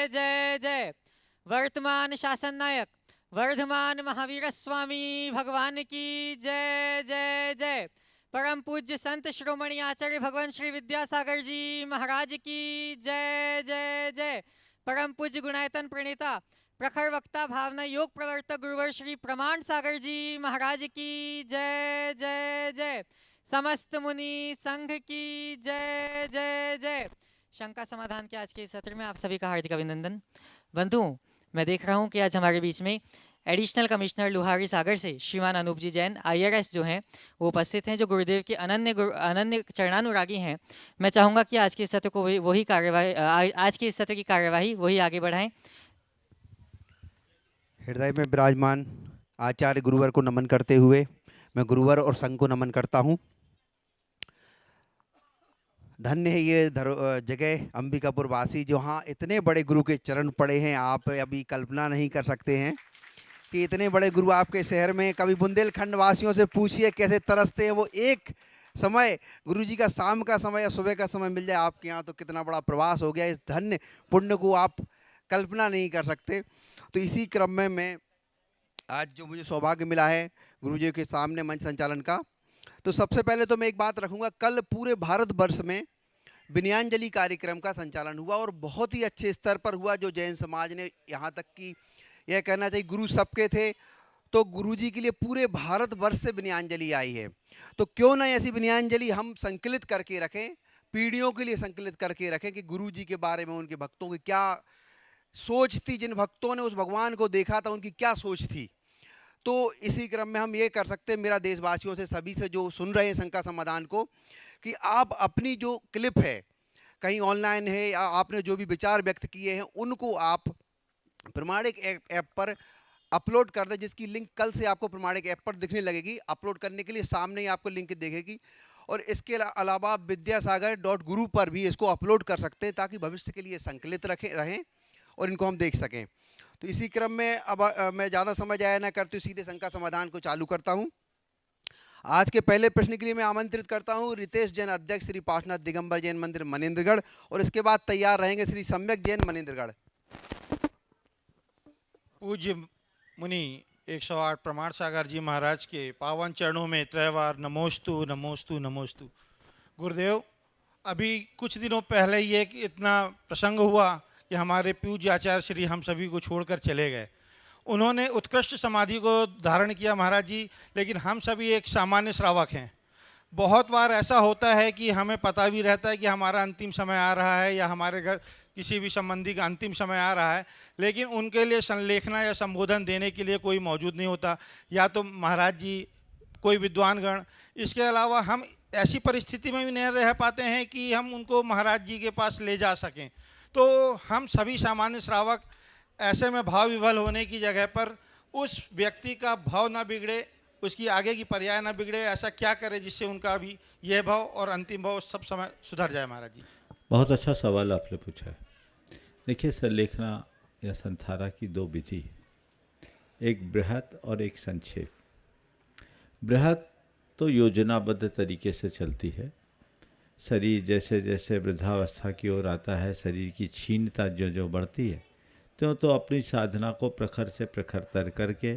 जय जय जय। वर्तमान शासन नायक वर्धमान महावीर स्वामी भगवान की जय जय जय। परम पूज्य संत श्रोमणी आचार्य भगवान श्री विद्यासागर जी महाराज की जय जय जय। परम पूज्य गुणायतन प्रणेता प्रखर वक्ता भावना योग प्रवर्तक गुरुवर श्री प्रमाण सागर जी महाराज की जय जय जय। समस्त मुनि संघ की जय जय जय। शंका समाधान के आज के इस सत्र में आप सभी का हार्दिक अभिनंदन। बंधुओं, मैं देख रहा हूं कि आज हमारे बीच में एडिशनल कमिश्नर लुहारी सागर से श्रीमान अनूप जी जैन IRS जो हैं वो उपस्थित हैं, जो गुरुदेव के अनन्य चरणानुरागी हैं। मैं चाहूँगा कि आज के इस सत्र को वही कार्यवाही आज के इस सत्र की कार्यवाही वही आगे बढ़ाएं। हृदय में विराजमान आचार्य गुरुवर को नमन करते हुए मैं गुरुवर और संघ को नमन करता हूँ। धन्य है ये जगह अंबिकापुर वासी, जहाँ इतने बड़े गुरु के चरण पड़े हैं। आप अभी कल्पना नहीं कर सकते हैं कि इतने बड़े गुरु आपके शहर में। कभी बुंदेलखंड वासियों से पूछिए कैसे तरसते हैं वो। एक समय गुरु जी का शाम का समय या सुबह का समय मिल जाए आपके यहाँ तो कितना बड़ा प्रवास हो गया। इस धन्य पुण्य को आप कल्पना नहीं कर सकते। तो इसी क्रम में मैं आज जो मुझे सौभाग्य मिला है गुरु जी के सामने मंच संचालन का, तो सबसे पहले तो मैं एक बात रखूंगा। कल पूरे भारतवर्ष में विनयांजलि कार्यक्रम का संचालन हुआ और बहुत ही अच्छे स्तर पर हुआ। जो जैन समाज ने, यहाँ तक कि यह कहना चाहिए गुरु सबके थे, तो गुरु जी के लिए पूरे भारतवर्ष से विनयांजलि आई है। तो क्यों ना ऐसी विनयांजलि हम संकलित करके रखें, पीढ़ियों के लिए संकलित करके रखें कि गुरु जी के बारे में उनके भक्तों की क्या सोच थी, जिन भक्तों ने उस भगवान को देखा था उनकी क्या सोच थी। तो इसी क्रम में हम ये कर सकते हैं, मेरा देशवासियों से, सभी से जो सुन रहे हैं शंका समाधान को, कि आप अपनी जो क्लिप है कहीं ऑनलाइन है या आपने जो भी विचार व्यक्त किए हैं उनको आप प्रमाणिक ऐप पर अपलोड कर दें, जिसकी लिंक कल से आपको प्रमाणिक ऐप पर दिखने लगेगी। अपलोड करने के लिए सामने ही आपको लिंक दिखेगी। और इसके अलावा विद्यासागर.गुरु पर भी इसको अपलोड कर सकते हैं ताकि भविष्य के लिए संकलित रहें और इनको हम देख सकें। तो इसी क्रम में अब मैं ज़्यादा समय जाया ना करते हुए सीधे शंका समाधान को चालू करता हूं। आज के पहले प्रश्न के लिए मैं आमंत्रित करता हूं रितेश जैन, अध्यक्ष श्री पार्श्वनाथ दिगंबर जैन मंदिर मनेंद्रगढ़, और इसके बाद तैयार रहेंगे श्री सम्यक जैन मनेंद्रगढ़। पूज्य मुनि 108 प्रमाण सागर जी महाराज के पावन चरणों में त्रैवार नमोस्तु नमोस्तु नमोस्तु। गुरुदेव, अभी कुछ दिनों पहले ही एक इतना प्रसंग हुआ कि हमारे पूज्य आचार्य श्री हम सभी को छोड़कर चले गए। उन्होंने उत्कृष्ट समाधि को धारण किया महाराज जी, लेकिन हम सभी एक सामान्य श्रावक हैं। बहुत बार ऐसा होता है कि हमें पता भी रहता है कि हमारा अंतिम समय आ रहा है या हमारे घर किसी भी संबंधी का अंतिम समय आ रहा है, लेकिन उनके लिए संलेखना या संबोधन देने के लिए कोई मौजूद नहीं होता, या तो महाराज जी कोई विद्वानगण। इसके अलावा हम ऐसी परिस्थिति में भी नहीं रह पाते हैं कि हम उनको महाराज जी के पास ले जा सकें। तो हम सभी सामान्य श्रावक ऐसे में भाव विभल होने की जगह पर उस व्यक्ति का भाव ना बिगड़े, उसकी आगे की पर्याय ना बिगड़े, ऐसा क्या करें जिससे उनका भी यह भाव और अंतिम भाव सब समय सुधर जाए महाराज जी। बहुत अच्छा सवाल आपने पूछा है। देखिए, संलेखना या संथारा की दो विधि, एक बृहत और एक संक्षेप। बृहत तो योजनाबद्ध तरीके से चलती है। शरीर जैसे जैसे वृद्धावस्था की ओर आता है, शरीर की क्षीणता जो जो बढ़ती है, तो अपनी साधना को प्रखर से प्रखरतर करके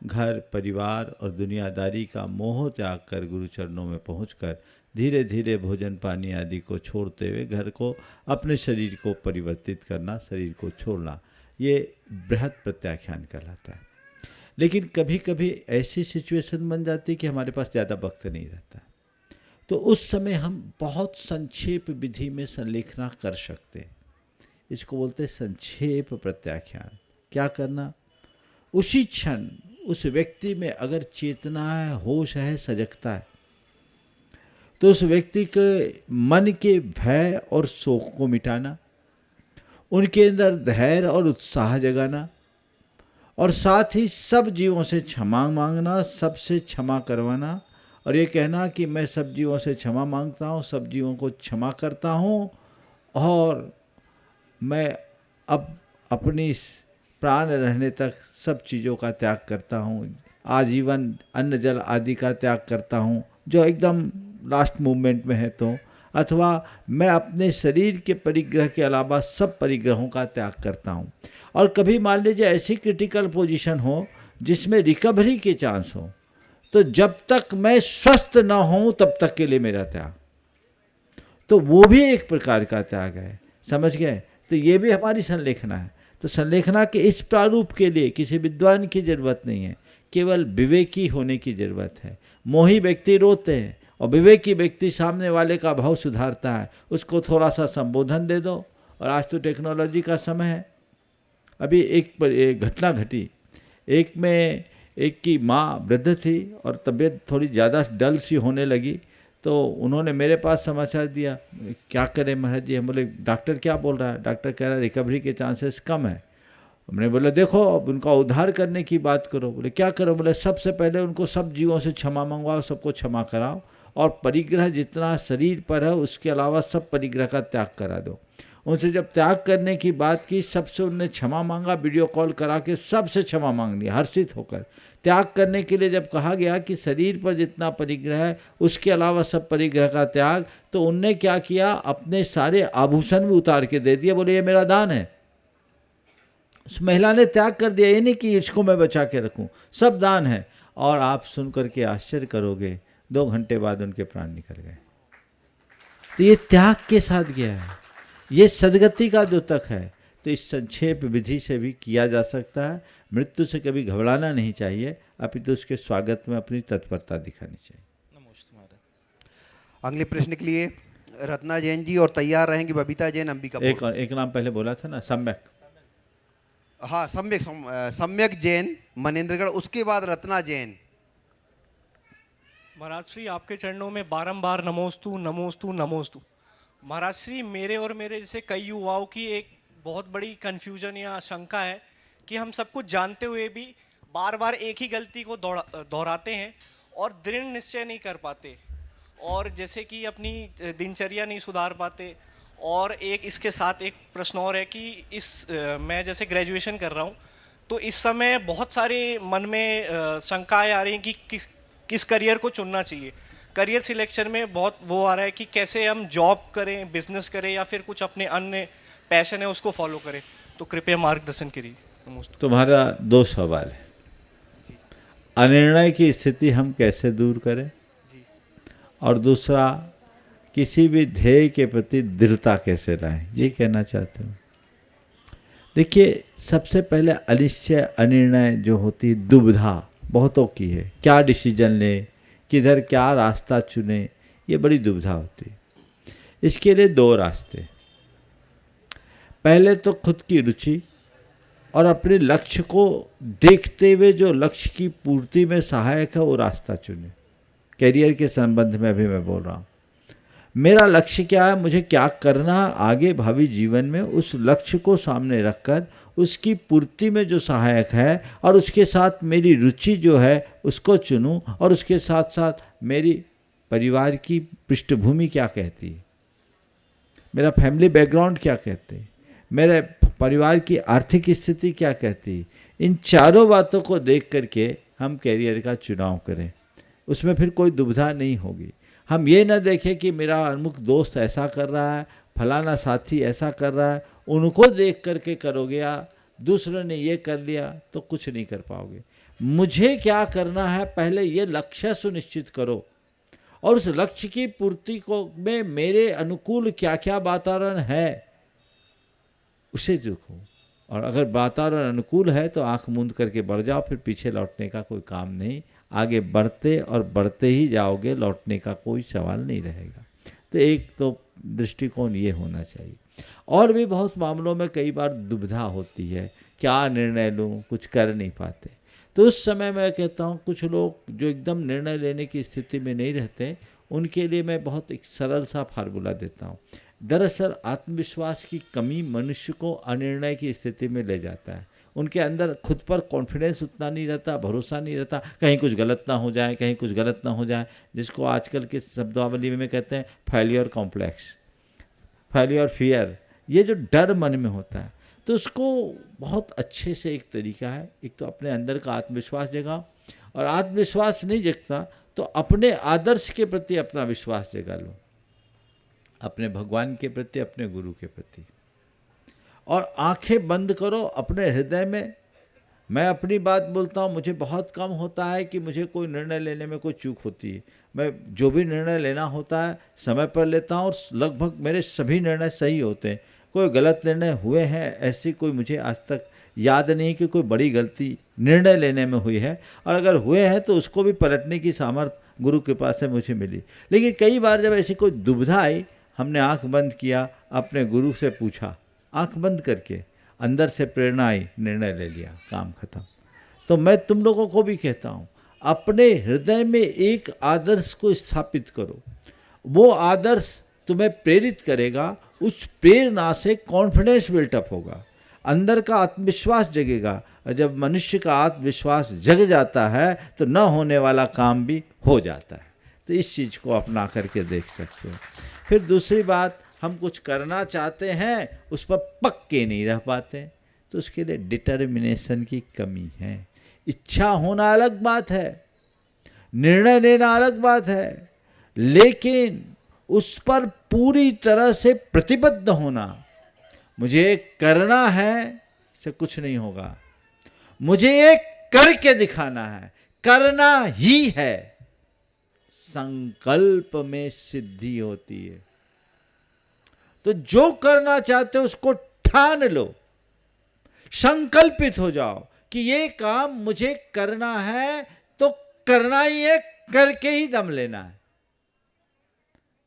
घर परिवार और दुनियादारी का मोह त्याग कर गुरु चरणों में पहुंचकर धीरे धीरे भोजन पानी आदि को छोड़ते हुए घर को, अपने शरीर को परिवर्तित करना, शरीर को छोड़ना, ये बृहत प्रत्याख्यान कहलाता है। लेकिन कभी कभी ऐसी सिचुएशन बन जाती है कि हमारे पास ज़्यादा वक्त नहीं रहता, तो उस समय हम बहुत संक्षेप विधि में संलेखना कर सकते हैं। इसको बोलते हैं संक्षेप प्रत्याख्यान। क्या करना? उसी क्षण उस व्यक्ति में अगर चेतना है, होश है, सजगता है, तो उस व्यक्ति के मन के भय और शोक को मिटाना, उनके अंदर धैर्य और उत्साह जगाना, और साथ ही सब जीवों से क्षमा मांगना, सबसे क्षमा करवाना, और ये कहना कि मैं सब जीवों से क्षमा मांगता हूँ, सब जीवों को क्षमा करता हूँ, और मैं अब अपनी प्राण रहने तक सब चीज़ों का त्याग करता हूँ, आजीवन अन्न जल आदि का त्याग करता हूँ। जो एकदम लास्ट मूवमेंट में है तो अथवा मैं अपने शरीर के परिग्रह के अलावा सब परिग्रहों का त्याग करता हूँ। और कभी मान लीजिए ऐसी क्रिटिकल पोजीशन हो जिसमें रिकवरी के चांस हो, तो जब तक मैं स्वस्थ ना हूँ तब तक के लिए मेरा त्याग, तो वो भी एक प्रकार का त्याग है। समझ गए? तो ये भी हमारी संलेखना है। तो संलेखना के इस प्रारूप के लिए किसी विद्वान की जरूरत नहीं है, केवल विवेकी होने की जरूरत है। मोही व्यक्ति रोते हैं और विवेकी व्यक्ति सामने वाले का भाव सुधारता है, उसको थोड़ा सा संबोधन दे दो। और आज तो टेक्नोलॉजी का समय है। अभी एक घटना घटी, एक की माँ वृद्ध थी और तबीयत थोड़ी ज़्यादा डल सी होने लगी, तो उन्होंने मेरे पास समाचार दिया, क्या करें महाराज जी? हम बोले डॉक्टर क्या बोल रहा है? डॉक्टर कह रहा है रिकवरी के चांसेस कम है। हमने बोला देखो अब उनका उद्धार करने की बात करो। बोले क्या करो? बोले सबसे पहले उनको सब जीवों से क्षमा मंगवाओ, सबको क्षमा कराओ, और परिग्रह जितना शरीर पर है उसके अलावा सब परिग्रह का त्याग करा दो। उनसे जब त्याग करने की बात की, सबसे उनने क्षमा मांगा, वीडियो कॉल करा के सबसे क्षमा मांग लिया हर्षित होकर। त्याग करने के लिए जब कहा गया कि शरीर पर जितना परिग्रह है उसके अलावा सब परिग्रह का त्याग, तो उनने क्या किया, अपने सारे आभूषण भी उतार के दे दिए। बोले ये मेरा दान है। उस महिला ने त्याग कर दिया, ये नहीं कि इसको मैं बचा के रखूं, सब दान है। और आप सुन करके आश्चर्य करोगे, 2 घंटे बाद उनके प्राण निकल गए। तो ये त्याग के साथ गया है, ये सदगति का द्योतक है। तो इस संक्षेप विधि से भी किया जा सकता है। मृत्यु से कभी घबराना नहीं चाहिए, अपितु उसके स्वागत में अपनी तत्परता दिखानी चाहिए। नमस्ते महाराज। अगले प्रश्न के लिए रत्ना जैन जी, और तैयार रहेंगी बबीता जैन, अंबिकापुर। एक नाम पहले बोला था ना, सम्यक। हाँ, सम्यक जैन मनेंद्रगढ़, उसके बाद रत्ना जैन। महाराज श्री आपके चरणों में बारंबार नमोस्तु नमोस्तु नमोस्तु। महाराज श्री मेरे और मेरे जैसे कई युवाओं की एक बहुत बड़ी कन्फ्यूजन या शंका है कि हम सब कुछ जानते हुए भी बार बार एक ही गलती को दोहराते हैं और दृढ़ निश्चय नहीं कर पाते, और जैसे कि अपनी दिनचर्या नहीं सुधार पाते। और एक इसके साथ एक प्रश्न और है कि मैं जैसे ग्रेजुएशन कर रहा हूँ, तो इस समय बहुत सारे मन में शंकाएं आ रही हैं कि किस करियर को चुनना चाहिए। करियर सिलेक्शन में बहुत वो आ रहा है कि कैसे हम जॉब करें, बिजनेस करें, या फिर कुछ अपने अन्य पैशन है उसको फॉलो करें। तो कृपया मार्गदर्शन करिए। नमस्ते। तुम्हारा 2 सवाल है। अनिर्णय की स्थिति हम कैसे दूर करें, और दूसरा किसी भी ध्येय के प्रति दृढ़ता कैसे लाएं, ये कहना चाहते हूँ। देखिए, सबसे पहले अनिश्चय अनिर्णय जो होती है, दुविधा बहुतों की है, क्या डिसीजन लें, किधर क्या रास्ता चुने, ये बड़ी दुविधा होती है। इसके लिए 2 रास्ते। पहले तो खुद की रुचि और अपने लक्ष्य को देखते हुए जो लक्ष्य की पूर्ति में सहायक है वो रास्ता चुने। करियर के संबंध में भी मैं बोल रहा हूँ, मेरा लक्ष्य क्या है, मुझे क्या करना है आगे भावी जीवन में, उस लक्ष्य को सामने रखकर उसकी पूर्ति में जो सहायक है, और उसके साथ मेरी रुचि जो है उसको चुनूं, और उसके साथ साथ मेरी परिवार की पृष्ठभूमि क्या कहती है, मेरा फैमिली बैकग्राउंड क्या कहते हैं, मेरे परिवार की आर्थिक स्थिति क्या कहती है, इन चारों बातों को देख करके हम कैरियर का चुनाव करें। उसमें फिर कोई दुविधा नहीं होगी। हम ये ना देखें कि मेरा अमुक दोस्त ऐसा कर रहा है, फलाना साथी ऐसा कर रहा है, उनको देख करके करोगे या दूसरों ने ये कर लिया तो कुछ नहीं कर पाओगे। मुझे क्या करना है, पहले ये लक्ष्य सुनिश्चित करो, और उस लक्ष्य की पूर्ति को में मेरे अनुकूल क्या क्या वातावरण है उसे देखो। और अगर वातावरण अनुकूल है तो आंख मूंद करके बढ़ जाओ, फिर पीछे लौटने का कोई काम नहीं। आगे बढ़ते और बढ़ते ही जाओगे, लौटने का कोई सवाल नहीं रहेगा। तो एक तो दृष्टिकोण ये होना चाहिए। और भी बहुत मामलों में कई बार दुविधा होती है, क्या निर्णय लूँ, कुछ कर नहीं पाते। तो उस समय मैं कहता हूँ, कुछ लोग जो एकदम निर्णय लेने की स्थिति में नहीं रहते, उनके लिए मैं बहुत एक सरल सा फार्मूला देता हूँ। दरअसल आत्मविश्वास की कमी मनुष्य को अनिर्णय की स्थिति में ले जाता है। उनके अंदर खुद पर कॉन्फिडेंस उतना नहीं रहता, भरोसा नहीं रहता, कहीं कुछ गलत ना हो जाए, कहीं कुछ गलत ना हो जाए, जिसको आजकल के शब्दावली में कहते हैं फेलियर कॉम्प्लेक्स, फेलियर फियर। ये जो डर मन में होता है, तो उसको बहुत अच्छे से एक तरीका है, एक तो अपने अंदर का आत्मविश्वास जगाओ, और आत्मविश्वास नहीं जगता तो अपने आदर्श के प्रति अपना विश्वास जगा लो। अपने भगवान के प्रति, अपने गुरु के प्रति। और आंखें बंद करो अपने हृदय में। मैं अपनी बात बोलता हूँ, मुझे बहुत कम होता है कि मुझे कोई निर्णय लेने में कोई चूक होती है। मैं जो भी निर्णय लेना होता है समय पर लेता हूँ और लगभग मेरे सभी निर्णय सही होते हैं। कोई गलत निर्णय हुए हैं ऐसी कोई मुझे आज तक याद नहीं कि कोई बड़ी गलती निर्णय लेने में हुई है, और अगर हुए हैं तो उसको भी पलटने की सामर्थ्य गुरु कृपा से मुझे मिली। लेकिन कई बार जब ऐसी कोई दुविधा आई, हमने आंख बंद किया, अपने गुरु से पूछा, आंख बंद करके अंदर से प्रेरणा आई, निर्णय ले लिया, काम खत्म। तो मैं तुम लोगों को भी कहता हूँ, अपने हृदय में एक आदर्श को स्थापित करो। वो आदर्श तुम्हें प्रेरित करेगा, उस प्रेरणा से कॉन्फिडेंस बिल्टअप होगा, अंदर का आत्मविश्वास जगेगा। और जब मनुष्य का आत्मविश्वास जग जाता है तो न होने वाला काम भी हो जाता है। तो इस चीज़ को अपना करके देख सकते हो। फिर दूसरी बात, हम कुछ करना चाहते हैं, उस पर पक्के नहीं रह पाते, तो उसके लिए डिटर्मिनेशन की कमी है। इच्छा होना अलग बात है, निर्णय लेना अलग बात है, लेकिन उस पर पूरी तरह से प्रतिबद्ध होना। मुझे करना है से कुछ नहीं होगा, मुझे एक करके दिखाना है, करना ही है। संकल्प में सिद्धि होती है। तो जो करना चाहते हो उसको ठान लो, संकल्पित हो जाओ कि ये काम मुझे करना है, तो करना ही है, करके ही दम लेना है।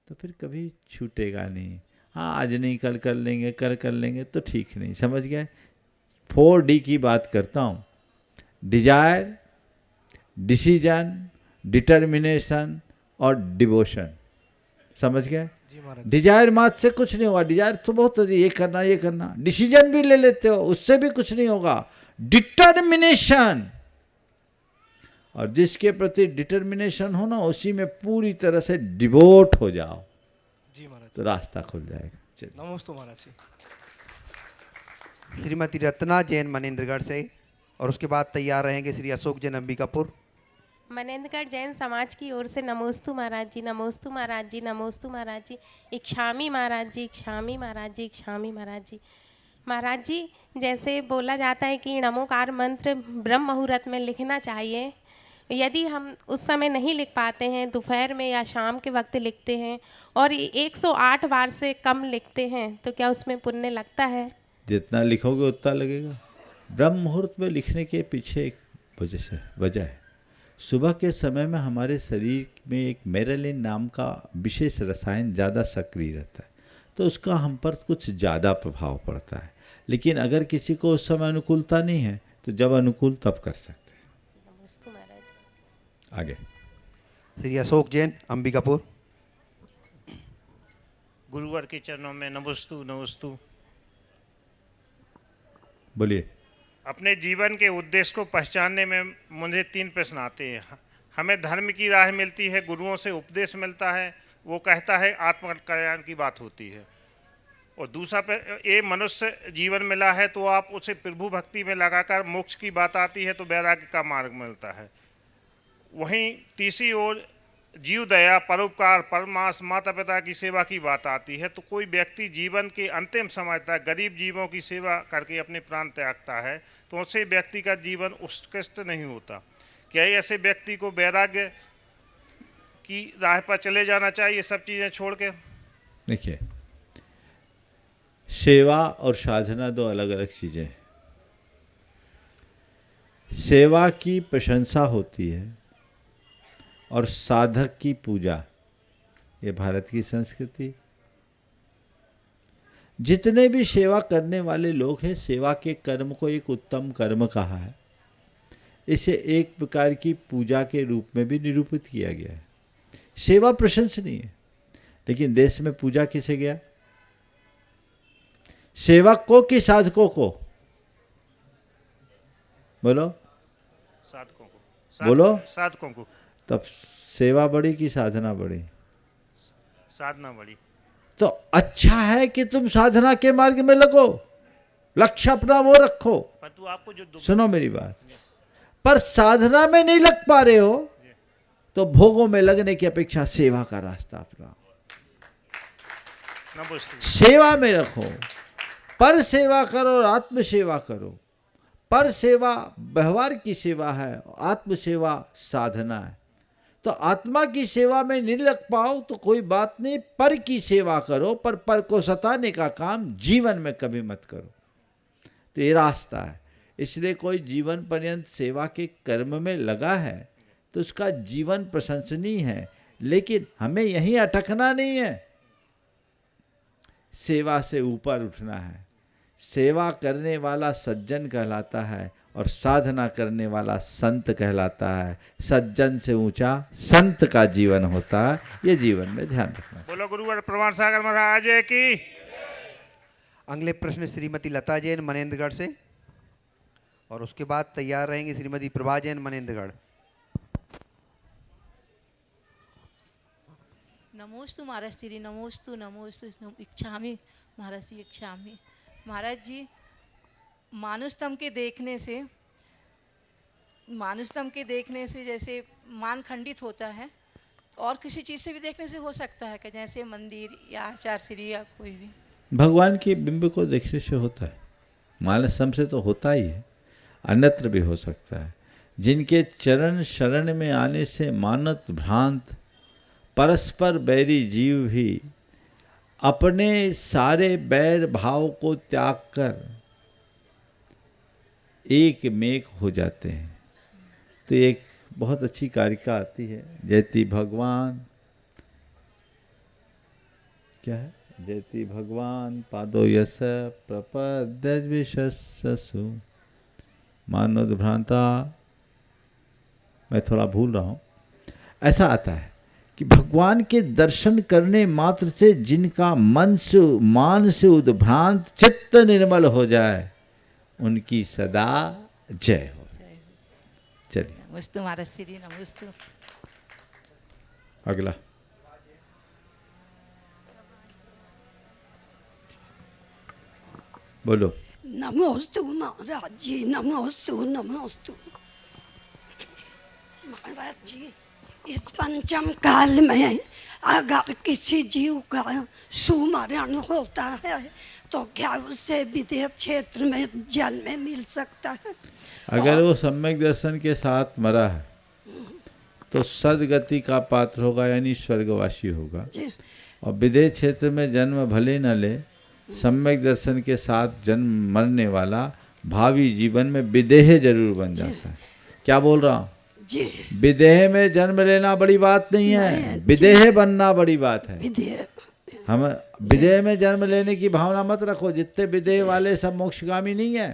तो फिर कभी छूटेगा नहीं। हाँ, आज नहीं कल कर लेंगे, कर लेंगे तो ठीक नहीं। समझ गए? 4D की बात करता हूँ, डिजायर, डिसीजन, डिटर्मिनेशन और डिवोशन। समझ गए? जी महाराज। डिजायर मात से कुछ नहीं होगा। डिजायर तो बहुत ये करना ये करना, डिसीजन भी ले लेते हो, उससे भी कुछ नहीं होगा। डिटर्मिनेशन, और जिसके प्रति डिटर्मिनेशन हो ना, उसी में पूरी तरह से डिवोट हो जाओ, जी महाराज। तो रास्ता खुल जाएगा। चलिए। नमस्ते महाराज जी। श्रीमती रत्ना जैन मनेन्द्रगढ़ से, और उसके बाद तैयार रहेंगे श्री अशोक जैन अंबिकापुर। मनेन्द्रगढ़ जैन समाज की ओर से नमोस्तु महाराज जी, नमोस्तु महाराज जी, नमोस्तु महाराज जी, इक्षामी महाराज जी, इक्षामी महाराज जी, इक्षामी महाराज जी। महाराज जी, जैसे बोला जाता है कि नमोकार मंत्र ब्रह्म मुहूर्त में लिखना चाहिए, यदि हम उस समय नहीं लिख पाते हैं, दोपहर में या शाम के वक्त लिखते हैं और 108 बार से कम लिखते हैं, तो क्या उसमें पुण्य लगता है? जितना लिखोगे उतना लगेगा। ब्रह्म मुहूर्त में लिखने के पीछे एक वजह है। सुबह के समय में हमारे शरीर में एक मेलानिन नाम का विशेष रसायन ज़्यादा सक्रिय रहता है, तो उसका हम पर कुछ ज़्यादा प्रभाव पड़ता है। लेकिन अगर किसी को उस समय अनुकूलता नहीं है, तो जब अनुकूल तब कर सकते हैं। नमोस्तु महाराज जी। आगे श्री अशोक जैन अंबिकापुर। गुरुवर के चरणों में नमोस्तु नमोस्तु। बोलिए। अपने जीवन के उद्देश्य को पहचानने में मुझे 3 प्रश्न आते हैं। हमें धर्म की राह मिलती है, गुरुओं से उपदेश मिलता है, वो कहता है आत्मकल्याण की बात होती है, और दूसरा ये मनुष्य जीवन मिला है तो आप उसे प्रभु भक्ति में लगाकर मोक्ष की बात आती है तो वैराग्य का मार्ग मिलता है। वहीं तीसरी ओर जीव दया, परोपकार, परमास, माता पिता की सेवा की बात आती है। तो कोई व्यक्ति जीवन के अंतिम समय तक गरीब जीवों की सेवा करके अपने प्राण त्यागता है, तो उससे व्यक्ति का जीवन उत्कृष्ट नहीं होता। क्या ऐसे व्यक्ति को वैराग्य की राह पर चले जाना चाहिए, सब चीज़ें छोड़ के? देखिए, सेवा और साधना 2 अलग अलग चीज़ें हैं। सेवा की प्रशंसा होती है और साधक की पूजा, ये भारत की संस्कृति। जितने भी सेवा करने वाले लोग हैं, सेवा के कर्म को एक उत्तम कर्म कहा है। इसे एक प्रकार की पूजा के रूप में भी निरूपित किया गया है। सेवा प्रशंसनीय है, लेकिन देश में पूजा किसे गया? सेवक को कि साधकों को? बोलो। साधकों को। बोलो। साधकों को। तब सेवा बढ़ी कि साधना बढ़ी? साधना बढ़ी। तो अच्छा है कि तुम साधना के मार्ग में लगो, लक्ष्य अपना वो रखो। पर तू आपको जो सुनो मेरी बात, पर साधना में नहीं लग पा रहे हो तो भोगों में लगने की अपेक्षा सेवा का रास्ता अपनाओ। नमस्ते। सेवा में रखो, पर सेवा करो और आत्म सेवा करो। पर सेवा व्यवहार की सेवा है, आत्म सेवा साधना है। तो आत्मा की सेवा में नहीं लग पाओ तो कोई बात नहीं, पर की सेवा करो, पर को सताने का काम जीवन में कभी मत करो। तो ये रास्ता है। इसलिए कोई जीवन पर्यंत सेवा के कर्म में लगा है तो उसका जीवन प्रशंसनीय है, लेकिन हमें यहीं अटकना नहीं है, सेवा से ऊपर उठना है। सेवा करने वाला सज्जन कहलाता है और साधना करने वाला संत कहलाता है। सज्जन से ऊंचा संत का जीवन होता है, ये जीवन में ध्यान रखना। बोलो गुरुवर प्रमाण सागर महाराज की। अगले प्रश्न श्रीमती लता जैन मनेन्द्रगढ़ से, और उसके बाद तैयार रहेंगे श्रीमती प्रभा जैन मनेन्द्रगढ़। नमोस्तु महाराज श्री, नमोस्तु नमोस्तु इच्छामि महाराज जी, इच्छामि महाराज जी। मानुषतम के देखने से जैसे मान खंडित होता है, और किसी चीज़ से भी देखने से हो सकता है कि जैसे मंदिर या आचार श्री या कोई भी भगवान के बिंब को देखने से होता है। मानसम से तो होता ही है, अन्यत्र भी हो सकता है। जिनके चरण शरण में आने से मानत भ्रांत परस्पर बैरी जीव भी अपने सारे बैर भाव को त्याग कर एक मेक हो जाते हैं। तो एक बहुत अच्छी कारिका आती है, जयति भगवान, क्या है, जयति भगवान पादो यस प्रपद्यसु मानोद भ्रांता, मैं थोड़ा भूल रहा हूँ। ऐसा आता है कि भगवान के दर्शन करने मात्र से जिनका मान से उद्भ्रांत चित्त निर्मल हो जाए, उनकी सदा जय हो। चलिए नमोस्तु महाराज श्री, नमोस्तु। अगला बोलो। नमोस्तु महाराज जी, नमोस्तु नमोस्तु महाराज जी। इस पंचम काल में अगर किसी जीव का सुमरण होता है तो क्या उससे विदेह क्षेत्र में जन्म मिल सकता है? अगर वो सम्यक दर्शन के साथ मरा है तो सदगति का पात्र होगा, यानी स्वर्गवासी होगा। और विदेह क्षेत्र में जन्म भले न ले, सम्यक दर्शन के साथ जन्म मरने वाला भावी जीवन में विदेह जरूर बन जाता है। क्या बोल रहा हूँ? विदेह में जन्म लेना बड़ी बात नहीं है, विदेह बनना बड़ी बात है। हम विदेह में जन्म लेने की भावना मत रखो। जितने विदेह वाले सब मोक्षगामी नहीं है।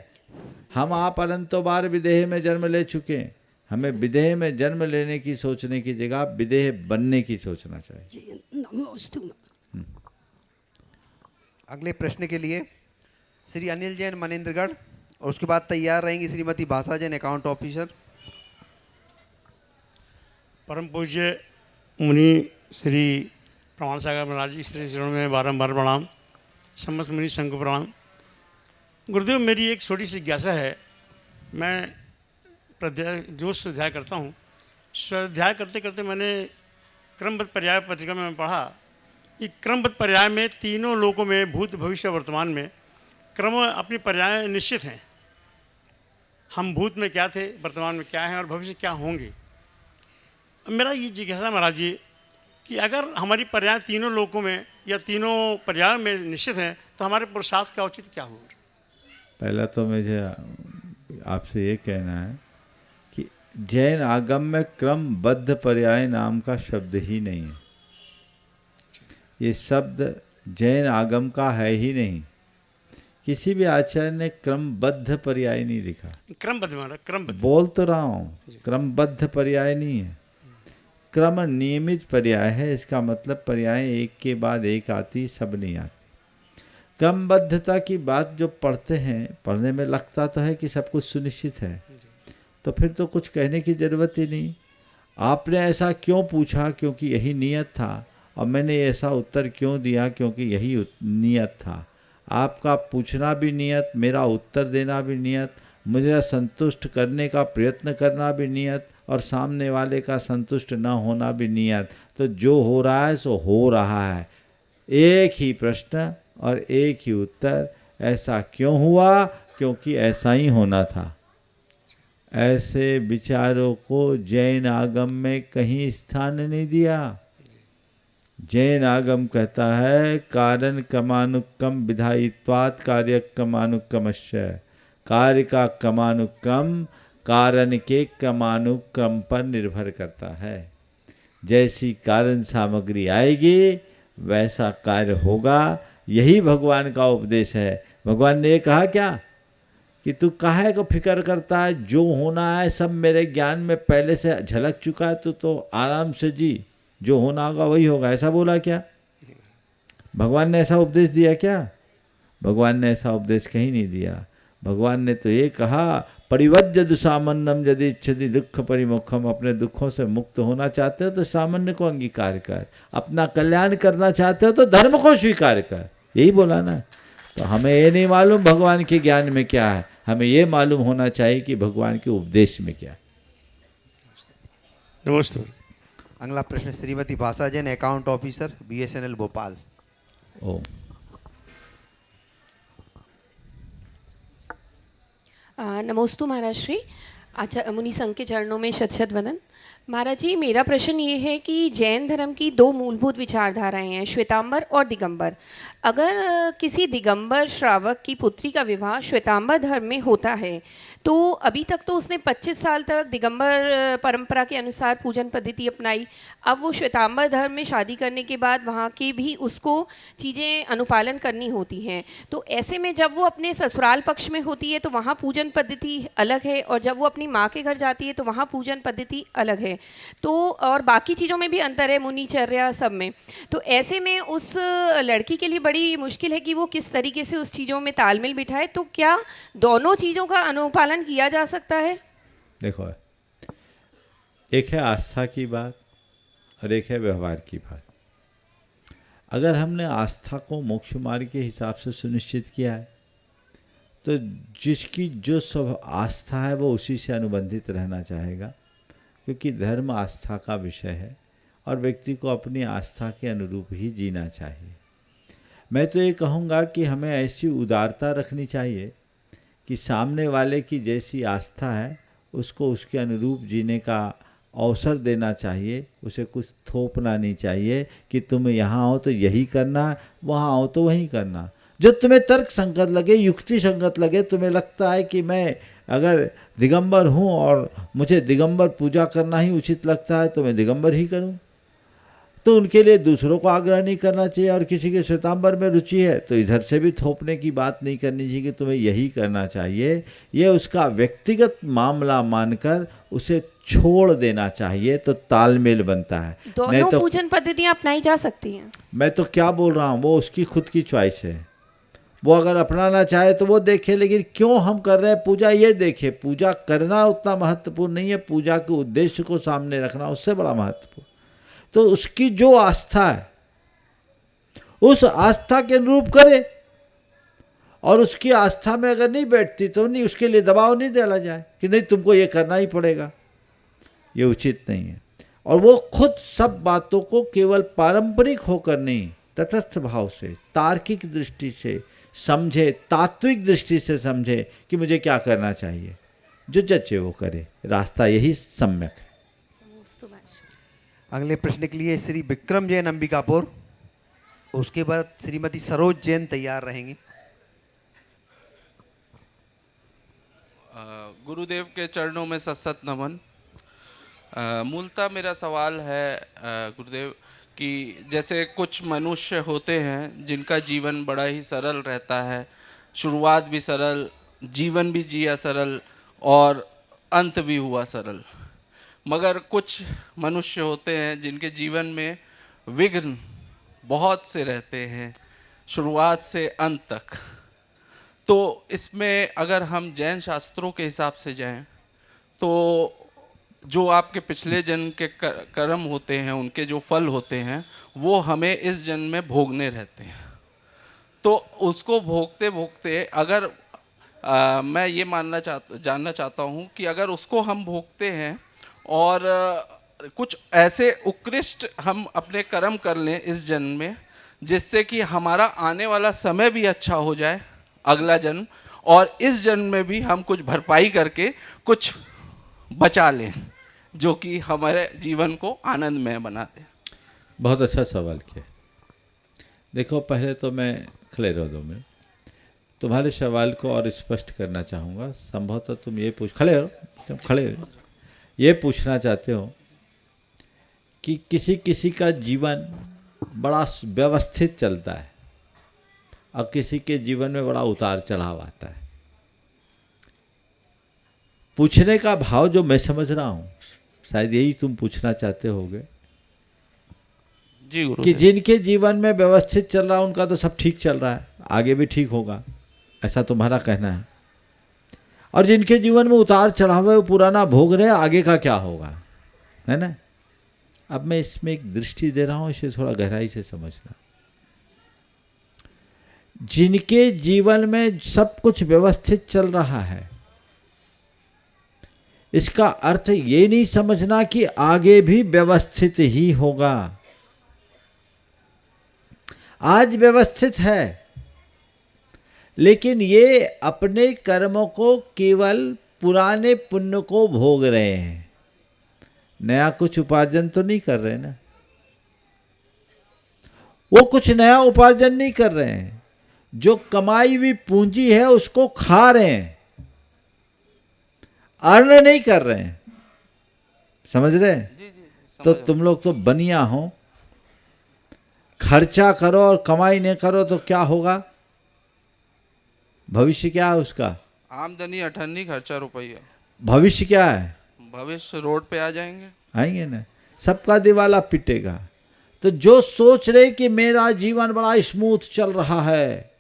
हम आप अनंतों बार विदेह में जन्म ले चुके हैं। हमें विदेह में जन्म लेने की सोचने की जगह विदेह बनने की सोचना चाहिए। अगले प्रश्न के लिए श्री अनिल जैन मनेन्द्रगढ़, और उसके बाद तैयार रहेंगी श्रीमती भाषा जैन अकाउंट ऑफिसर। परम पूज्य मुनि श्री प्रमाण सागर महाराज जी श्री चरणों में बारंबार प्रणाम, समस्त मुनि संघ को प्रणाम। गुरुदेव, मेरी एक छोटी सी जिज्ञासा है। मैं जो स्वाध्याय करता हूँ, स्वाध्याय करते करते मैंने क्रमबद्ध पर्याय पत्रिका में पढ़ा कि क्रमबद्ध पर्याय में तीनों लोकों में भूत भविष्य वर्तमान में क्रम अपनी पर्याय निश्चित हैं। हम भूत में क्या थे, वर्तमान में क्या हैं और भविष्य क्या होंगे। मेरा ये जिज्ञासा महाराज जी कि अगर हमारी पर्याय तीनों लोकों में या तीनों पर्याय में निश्चित हैं तो हमारे पुरुषार्थ का उचित क्या होगा? पहला तो मुझे आपसे ये कहना है कि जैन आगम में क्रमबद्ध पर्याय नाम का शब्द ही नहीं है। ये शब्द जैन आगम का है ही नहीं। किसी भी आचार्य ने क्रमबद्ध पर्याय नहीं लिखा। क्रमबद्ध महाराज, क्रमबद्ध बोल तो रहा हूँ, क्रमबद्ध पर्याय नहीं है, क्रम नियमित पर्याय है। इसका मतलब पर्याय एक के बाद एक आती, सब नहीं आती। क्रमबद्धता की बात जो पढ़ते हैं, पढ़ने में लगता तो है कि सब कुछ सुनिश्चित है, तो फिर तो कुछ कहने की ज़रूरत ही नहीं। आपने ऐसा क्यों पूछा? क्योंकि यही नियत था। और मैंने ऐसा उत्तर क्यों दिया? क्योंकि यही नियत था। आपका पूछना भी नियत, मेरा उत्तर देना भी नियत, मुझे संतुष्ट करने का प्रयत्न करना भी नियत, और सामने वाले का संतुष्ट न होना भी नियत। तो जो हो रहा है सो हो रहा है। एक ही प्रश्न और एक ही उत्तर, ऐसा क्यों हुआ? क्योंकि ऐसा ही होना था। ऐसे विचारों को जैन आगम में कहीं स्थान नहीं दिया। जैन आगम कहता है कारण क्रमानुक्रम विधायित्वात् कार्य क्रमानुक्रमस्य, कार्य का क्रमानुक्रम कारण के क्रमानुक्रम पर निर्भर करता है। जैसी कारण सामग्री आएगी वैसा कार्य होगा। यही भगवान का उपदेश है। भगवान ने ये कहा क्या कि तू काहे को फिक्र करता है, जो होना है सब मेरे ज्ञान में पहले से झलक चुका है, तो आराम से जी, जो होना होगा वही होगा, ऐसा बोला क्या? भगवान ने ऐसा उपदेश दिया क्या? भगवान ने ऐसा उपदेश कहीं नहीं दिया। भगवान ने तो ये कहा परिवज्जतु सामान्यम यदि इच्छति दुख परिमुखम, अपने दुखों से मुक्त होना चाहते हो तो सामान्य को अंगीकार कर, अपना कल्याण करना चाहते हो तो धर्म को स्वीकार कर, यही बोला ना। तो हमें ये नहीं मालूम भगवान के ज्ञान में क्या है, हमें ये मालूम होना चाहिए कि भगवान के उपदेश में क्या है। नमस्ते। अगला प्रश्न Shrimati Bhasha Jain, account officer, BSNL Bhopal. ओ नमोस्तु महाराज श्री। आचार्य मुनि संघ के चरणों में शत शत वंदन। महाराज जी, मेरा प्रश्न ये है कि जैन धर्म की दो मूलभूत विचारधाराएं हैं, श्वेतांबर और दिगंबर। अगर किसी दिगंबर श्रावक की पुत्री का विवाह श्वेतांबर धर्म में होता है तो अभी तक तो उसने 25 साल तक दिगंबर परंपरा के अनुसार पूजन पद्धति अपनाई। अब वो श्वेतांबर धर्म में शादी करने के बाद वहाँ की भी उसको चीज़ें अनुपालन करनी होती हैं। तो ऐसे में जब वो अपने ससुराल पक्ष में होती है तो वहाँ पूजन पद्धति अलग है, और जब वो अपनी माँ के घर जाती है तो वहाँ पूजन पद्धति अलग है। तो और बाकी चीज़ों में भी अंतर है, मुनिचर्या सब में। तो ऐसे में उस लड़की के लिए बड़ी मुश्किल है कि वो किस तरीके से उस चीज़ों में तालमेल बिठाए। तो क्या दोनों चीज़ों का अनुपालन किया जा सकता है? देखो, एक है आस्था की बात और एक है व्यवहार की बात। अगर हमने आस्था को मोक्ष मार्ग के हिसाब से सुनिश्चित किया है तो जिसकी जो सब आस्था है वो उसी से अनुबंधित रहना चाहेगा, क्योंकि धर्म आस्था का विषय है और व्यक्ति को अपनी आस्था के अनुरूप ही जीना चाहिए। मैं तो ये कहूँगा कि हमें ऐसी उदारता रखनी चाहिए कि सामने वाले की जैसी आस्था है उसको उसके अनुरूप जीने का अवसर देना चाहिए। उसे कुछ थोपना नहीं चाहिए कि तुम यहाँ आओ तो यही करना, वहाँ आओ तो वही करना। जो तुम्हें तर्क संगत लगे, युक्ति संगत लगे, तुम्हें लगता है कि मैं अगर दिगंबर हूँ और मुझे दिगंबर पूजा करना ही उचित लगता है तो मैं दिगंबर ही करूँ, तो उनके लिए दूसरों को आग्रह नहीं करना चाहिए। और किसी के श्वेतांबर में रुचि है तो इधर से भी थोपने की बात नहीं करनी चाहिए कि तुम्हें यही करना चाहिए। ये उसका व्यक्तिगत मामला मानकर उसे छोड़ देना चाहिए, तो तालमेल बनता है। दोनों तो पूजन पद्धतियाँ अपनाई जा सकती हैं। मैं तो क्या बोल रहा हूँ, वो उसकी खुद की चॉइस है। वो अगर अपनाना चाहे तो वो देखे, लेकिन क्यों हम कर रहे हैं पूजा ये देखे। पूजा करना उतना महत्वपूर्ण नहीं है, पूजा के उद्देश्य को सामने रखना उससे बड़ा महत्वपूर्ण। तो उसकी जो आस्था है उस आस्था के अनुरूप करे, और उसकी आस्था में अगर नहीं बैठती तो नहीं, उसके लिए दबाव नहीं डाला जाए कि नहीं तुमको ये करना ही पड़ेगा, ये उचित नहीं है। और वो खुद सब बातों को केवल पारंपरिक होकर नहीं, तटस्थ भाव से, तार्किक दृष्टि से समझे, तात्विक दृष्टि से समझे कि मुझे क्या करना चाहिए, जो जचे वो करे। रास्ता यही सम्यक है। अगले प्रश्न के लिए श्री विक्रम जैन, अंबिकापुर। उसके बाद श्रीमती सरोज जैन तैयार रहेंगी। गुरुदेव के चरणों में सत नमन। मूलतः मेरा सवाल है गुरुदेव कि जैसे कुछ मनुष्य होते हैं जिनका जीवन बड़ा ही सरल रहता है, शुरुआत भी सरल, जीवन भी जिया सरल और अंत भी हुआ सरल, मगर कुछ मनुष्य होते हैं जिनके जीवन में विघ्न बहुत से रहते हैं, शुरुआत से अंत तक। तो इसमें अगर हम जैन शास्त्रों के हिसाब से जाएं तो जो आपके पिछले जन्म के कर्म होते हैं, उनके जो फल होते हैं, वो हमें इस जन्म में भोगने रहते हैं। तो उसको भोगते भोगते अगर मैं ये जानना चाहता हूँ कि अगर उसको हम भोगते हैं और कुछ ऐसे उत्कृष्ट हम अपने कर्म कर लें इस जन्म में जिससे कि हमारा आने वाला समय भी अच्छा हो जाए, अगला जन्म, और इस जन्म में भी हम कुछ भरपाई करके कुछ बचा लें जो कि हमारे जीवन को आनंदमय बना दे। बहुत अच्छा सवाल किया। देखो, पहले तो मैं खड़े रहो 2 मिनट, तुम्हारे सवाल को और स्पष्ट करना चाहूँगा। संभवतः तुम ये खड़े हो, ये पूछना चाहते हो कि किसी का जीवन बड़ा व्यवस्थित चलता है और किसी के जीवन में बड़ा उतार चढ़ाव आता है। पूछने का भाव जो मैं समझ रहा हूँ, शायद यही तुम पूछना चाहते होगे जी गुरु, कि जिनके जीवन में व्यवस्थित चल रहा है उनका तो सब ठीक चल रहा है, आगे भी ठीक होगा, ऐसा तुम्हारा कहना है। और जिनके जीवन में उतार चढ़ाव है, वो पुराना भोग रहे, आगे का क्या होगा, है ना। अब मैं इसमें एक दृष्टि दे रहा हूँ, इसे थोड़ा गहराई से समझना। जिनके जीवन में सब कुछ व्यवस्थित चल रहा है, इसका अर्थ ये नहीं समझना कि आगे भी व्यवस्थित ही होगा। आज व्यवस्थित है, लेकिन ये अपने कर्मों को केवल पुराने पुण्य को भोग रहे हैं, नया कुछ उपार्जन तो नहीं कर रहे ना। वो कुछ नया उपार्जन नहीं कर रहे हैं, जो कमाई हुई पूंजी है उसको खा रहे हैं, अर्न नहीं कर रहे हैं। समझ रहे हैं? जी जी, तो तुम लोग तो बनिया हो, खर्चा करो और कमाई नहीं करो तो क्या होगा, भविष्य क्या है उसका? आमदनी अठन्नी, खर्चा रुपया। भविष्य क्या है? भविष्य रोड पे आ जाएंगे, आएंगे ना, सबका दिवाला पिटेगा। तो जो सोच रहे कि मेरा जीवन बड़ा स्मूथ चल रहा है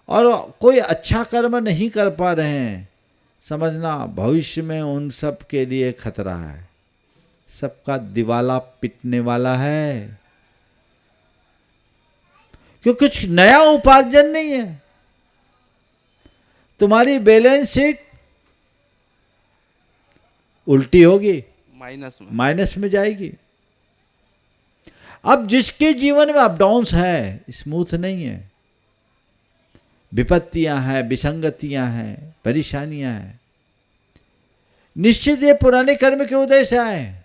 और कोई अच्छा कर्म नहीं कर पा रहे हैं, समझना भविष्य में उन सब के लिए खतरा है, सबका दिवाला पिटने वाला है। क्योंकि कुछ नया उपार्जन नहीं है। तुम्हारी बैलेंस शीट उल्टी होगी, माइनस में जाएगी। अब जिसके जीवन में अपडाउन्स है, स्मूथ नहीं है, विपत्तियां हैं, विसंगतियां हैं, परेशानियां हैं, निश्चित ये पुराने कर्म के उदय से आए हैं,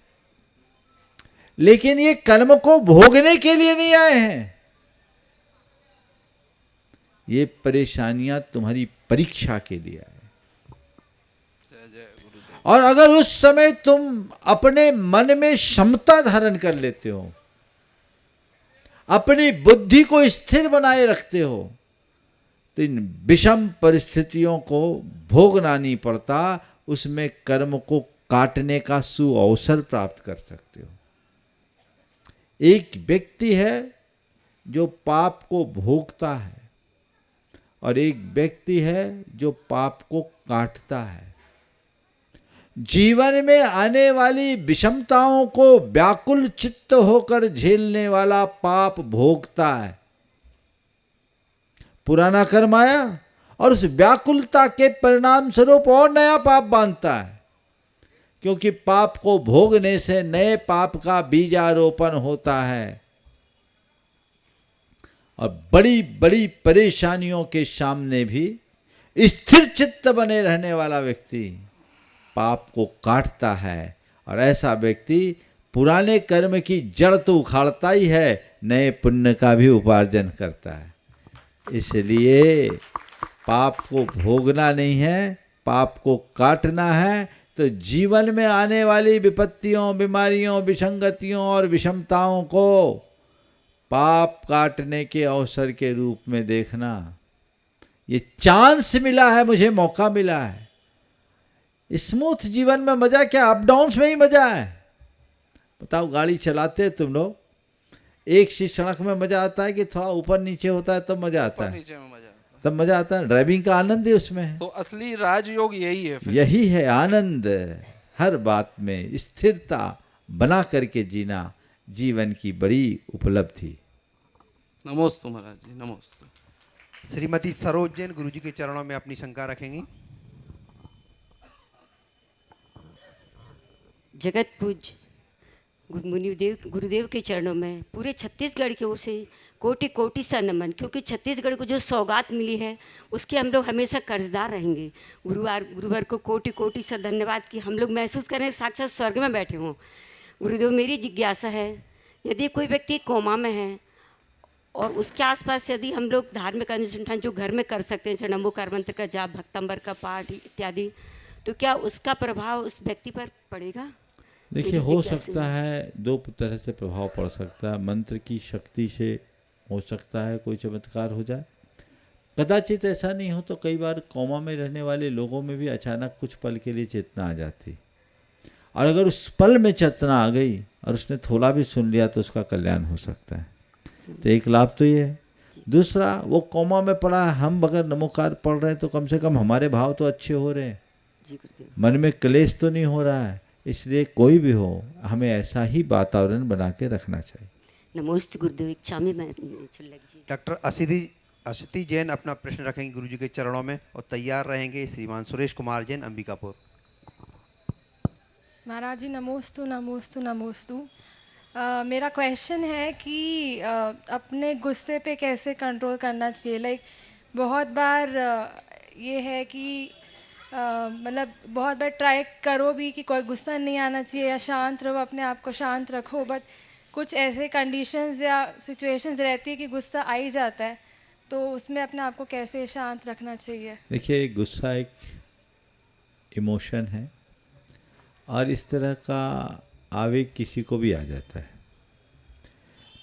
लेकिन ये कर्म को भोगने के लिए नहीं आए हैं। ये परेशानियां तुम्हारी परीक्षा के लिए आए। और अगर उस समय तुम अपने मन में क्षमता धारण कर लेते हो, अपनी बुद्धि को स्थिर बनाए रखते हो, तो इन विषम परिस्थितियों को भोगना नहीं पड़ता, उसमें कर्म को काटने का सुअवसर प्राप्त कर सकते हो। एक व्यक्ति है जो पाप को भोगता है और एक व्यक्ति है जो पाप को काटता है। जीवन में आने वाली विषमताओं को व्याकुल चित्त होकर झेलने वाला पाप भोगता है। पुराना कर्म आया और उस व्याकुलता के परिणाम स्वरूप और नया पाप बांधता है, क्योंकि पाप को भोगने से नए पाप का बीजारोपण होता है। और बड़ी बड़ी परेशानियों के सामने भी स्थिर चित्त बने रहने वाला व्यक्ति पाप को काटता है, और ऐसा व्यक्ति पुराने कर्म की जड़ तो उखाड़ता ही है, नए पुण्य का भी उपार्जन करता है। इसलिए पाप को भोगना नहीं है, पाप को काटना है। तो जीवन में आने वाली विपत्तियों, बीमारियों, विसंगतियों और विषमताओं को पाप काटने के अवसर के रूप में देखना। ये चांस मिला है, मुझे मौका मिला है। स्मूथ जीवन में मजा क्या, अप डाउन्स में ही मजा है। बताओ, गाड़ी चलाते तुम लोग, एक सी सड़क में मजा आता है कि थोड़ा ऊपर नीचे होता है तब मजा आता है? नीचे में मजा आता है, तब मजा आता है। ड्राइविंग का आनंद ही उसमें है। तो असली राजयोग यही है फिर। यही है आनंद, हर बात में स्थिरता बना करके जीना जीवन की बड़ी उपलब्धि। नमोस्तु महाराज जी, नमोस्तु। श्रीमती सरोज जैन गुरु जी के चरणों में अपनी शंका रखेंगी। जगत पूज्य गुरुदेव के चरणों में पूरे छत्तीसगढ़ की ओर से कोटि कोटि सा नमन, क्योंकि छत्तीसगढ़ को जो सौगात मिली है उसके हम लोग हमेशा कर्जदार रहेंगे। गुरुवार को कोटि कोटि सा धन्यवाद कि हम लोग महसूस करें साक्षात स्वर्ग में बैठे हों। गुरुदेव, मेरी जिज्ञासा है, यदि कोई व्यक्ति कोमा में है और उसके आसपास यदि हम लोग धार्मिक अनुष्ठान जो घर में कर सकते हैं, जैसे नमोकार मंत्र का जाप, भक्तंबर का पाठ इत्यादि, तो क्या उसका प्रभाव उस व्यक्ति पर पड़ेगा? देखिए, हो सकता है दो तरह से प्रभाव पड़ सकता है। मंत्र की शक्ति से हो सकता है कोई चमत्कार हो जाए, कदाचित ऐसा नहीं हो तो कई बार कोमा में रहने वाले लोगों में भी अचानक कुछ पल के लिए चेतना आ जाती, और अगर उस पल में चेतना आ गई और उसने थोड़ा भी सुन लिया तो उसका कल्याण हो सकता है। तो एक लाभ तो ये है। दूसरा, वो कोमा में पड़ा, हम अगर नमोकार पढ़ रहे हैं तो कम से कम हमारे भाव तो अच्छे हो रहे हैं, मन में क्लेश तो नहीं हो रहा है। इसलिए कोई भी हो, हमें ऐसा ही वातावरण बना के रखना चाहिए। नमोस्त गुरुदेव, इच्छा में डॉक्टर असिति जैन अपना प्रश्न रखेंगे गुरु जी के चरणों में, और तैयार रहेंगे श्रीमान सुरेश कुमार जैन, अंबिकापुर। महाराज जी नमोस्तु नमोस्तु नमोस्तु। मेरा क्वेश्चन है कि अपने गुस्से पे कैसे कंट्रोल करना चाहिए। लाइक बहुत बार ये है कि मतलब बहुत बार ट्राई करो भी कि कोई गुस्सा नहीं आना चाहिए या शांत रहो, अपने आप को शांत रखो, बट कुछ ऐसे कंडीशंस या सिचुएशंस रहती है कि गुस्सा आ ही जाता है, तो उसमें अपने आप को कैसे शांत रखना चाहिए? देखिए, गुस्सा एक इमोशन है और इस तरह का आवेग किसी को भी आ जाता है,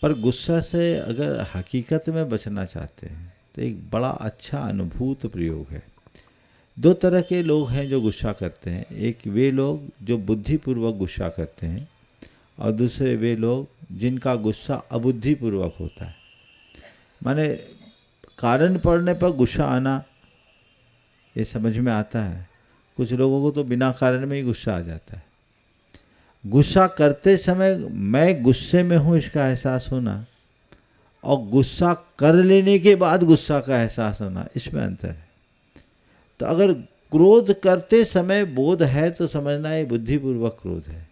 पर गुस्सा से अगर हकीकत में बचना चाहते हैं तो एक बड़ा अच्छा अनुभूत प्रयोग है। दो तरह के लोग हैं जो गुस्सा करते हैं, एक वे लोग जो बुद्धिपूर्वक गुस्सा करते हैं और दूसरे वे लोग जिनका गुस्सा अबुद्धिपूर्वक होता है। माने कारण पड़ने पर गुस्सा आना ये समझ में आता है, कुछ लोगों को तो बिना कारण में ही गुस्सा आ जाता है। गुस्सा करते समय मैं गुस्से में हूँ इसका एहसास होना और गुस्सा कर लेने के बाद गुस्सा का एहसास होना, इसमें अंतर है। तो अगर क्रोध करते समय बोध है तो समझना ये बुद्धिपूर्वक क्रोध है,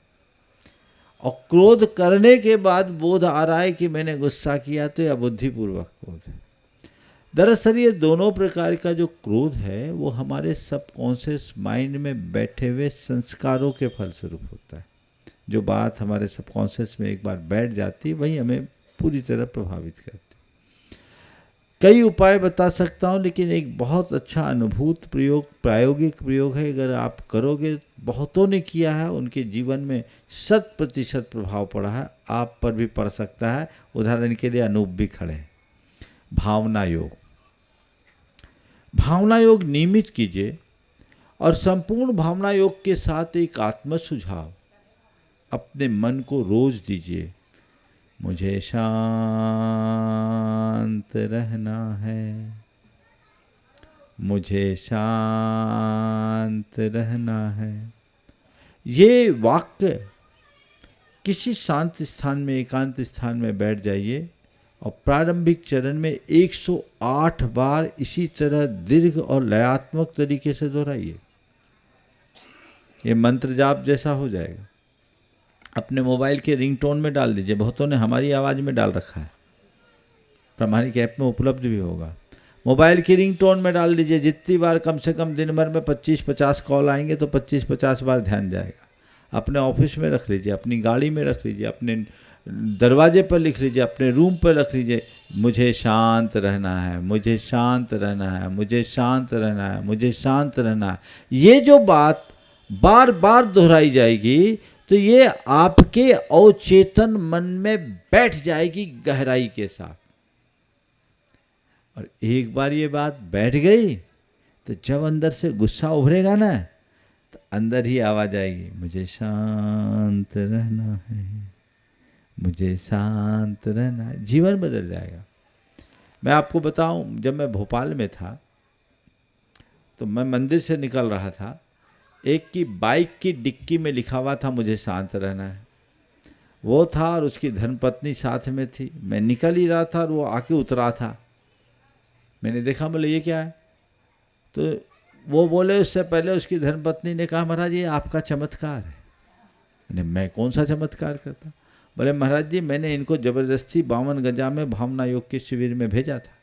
और क्रोध करने के बाद बोध आ रहा है कि मैंने गुस्सा किया तो यह बुद्धिपूर्वक क्रोध है। दरअसल ये दोनों प्रकार का जो क्रोध है वो हमारे सबकॉन्शियस माइंड में बैठे हुए संस्कारों के फलस्वरूप होता है। जो बात हमारे सबकॉन्शियस में एक बार बैठ जाती है वही हमें पूरी तरह प्रभावित करती है। कई उपाय बता सकता हूँ, लेकिन एक बहुत अच्छा अनुभूत प्रयोग, प्रायोगिक प्रयोग है, अगर आप करोगे, बहुतों ने किया है, उनके जीवन में 100% प्रभाव पड़ा है, आप पर भी पड़ सकता है। उदाहरण के लिए अनूप भी खड़े हैं। भावना योग, भावना योग नियमित कीजिए और संपूर्ण भावना योग के साथ एक आत्म सुझाव अपने मन को रोज दीजिए। मुझे शांत रहना है, मुझे शांत रहना है। ये वाक्य किसी शांत स्थान में, एकांत स्थान में बैठ जाइए और प्रारंभिक चरण में 108 बार इसी तरह दीर्घ और लयात्मक तरीके से दोहराइए। ये मंत्र जाप जैसा हो जाएगा। अपने मोबाइल के रिंगटोन में डाल दीजिए, बहुतों ने हमारी आवाज़ में डाल रखा है, प्रामाणिक ऐप में उपलब्ध भी होगा। मोबाइल की रिंगटोन में डाल दीजिए, जितनी बार कम से कम दिन भर में 25-50 कॉल आएंगे तो 25-50 बार ध्यान जाएगा। अपने ऑफिस में रख लीजिए, अपनी गाड़ी में रख लीजिए, अपने दरवाजे पर लिख लीजिए, अपने रूम पर रख लीजिए। मुझे शांत रहना है, मुझे शांत रहना है, मुझे शांत रहना है, मुझे शांत रहना है। ये जो बात बार बार दोहराई जाएगी तो ये आपके अवचेतन मन में बैठ जाएगी गहराई के साथ, और एक बार ये बात बैठ गई तो जब अंदर से गुस्सा उभरेगा ना तो अंदर ही आवाज आएगी, मुझे शांत रहना है, मुझे शांत रहना है। जीवन बदल जाएगा। मैं आपको बताऊं, जब मैं भोपाल में था तो मैं मंदिर से निकल रहा था, एक की बाइक की डिक्की में लिखा हुआ था मुझे शांत रहना है। वो था और उसकी धर्मपत्नी साथ में थी। मैं निकल ही रहा था और वो आके उतरा था। मैंने देखा, बोले ये क्या है? तो वो बोले, उससे पहले उसकी धर्मपत्नी ने कहा, महाराज ये आपका चमत्कार है। मैं कौन सा चमत्कार करता? बोले महाराज जी मैंने इनको ज़बरदस्ती 52 गजा में भावना योग के शिविर में भेजा था।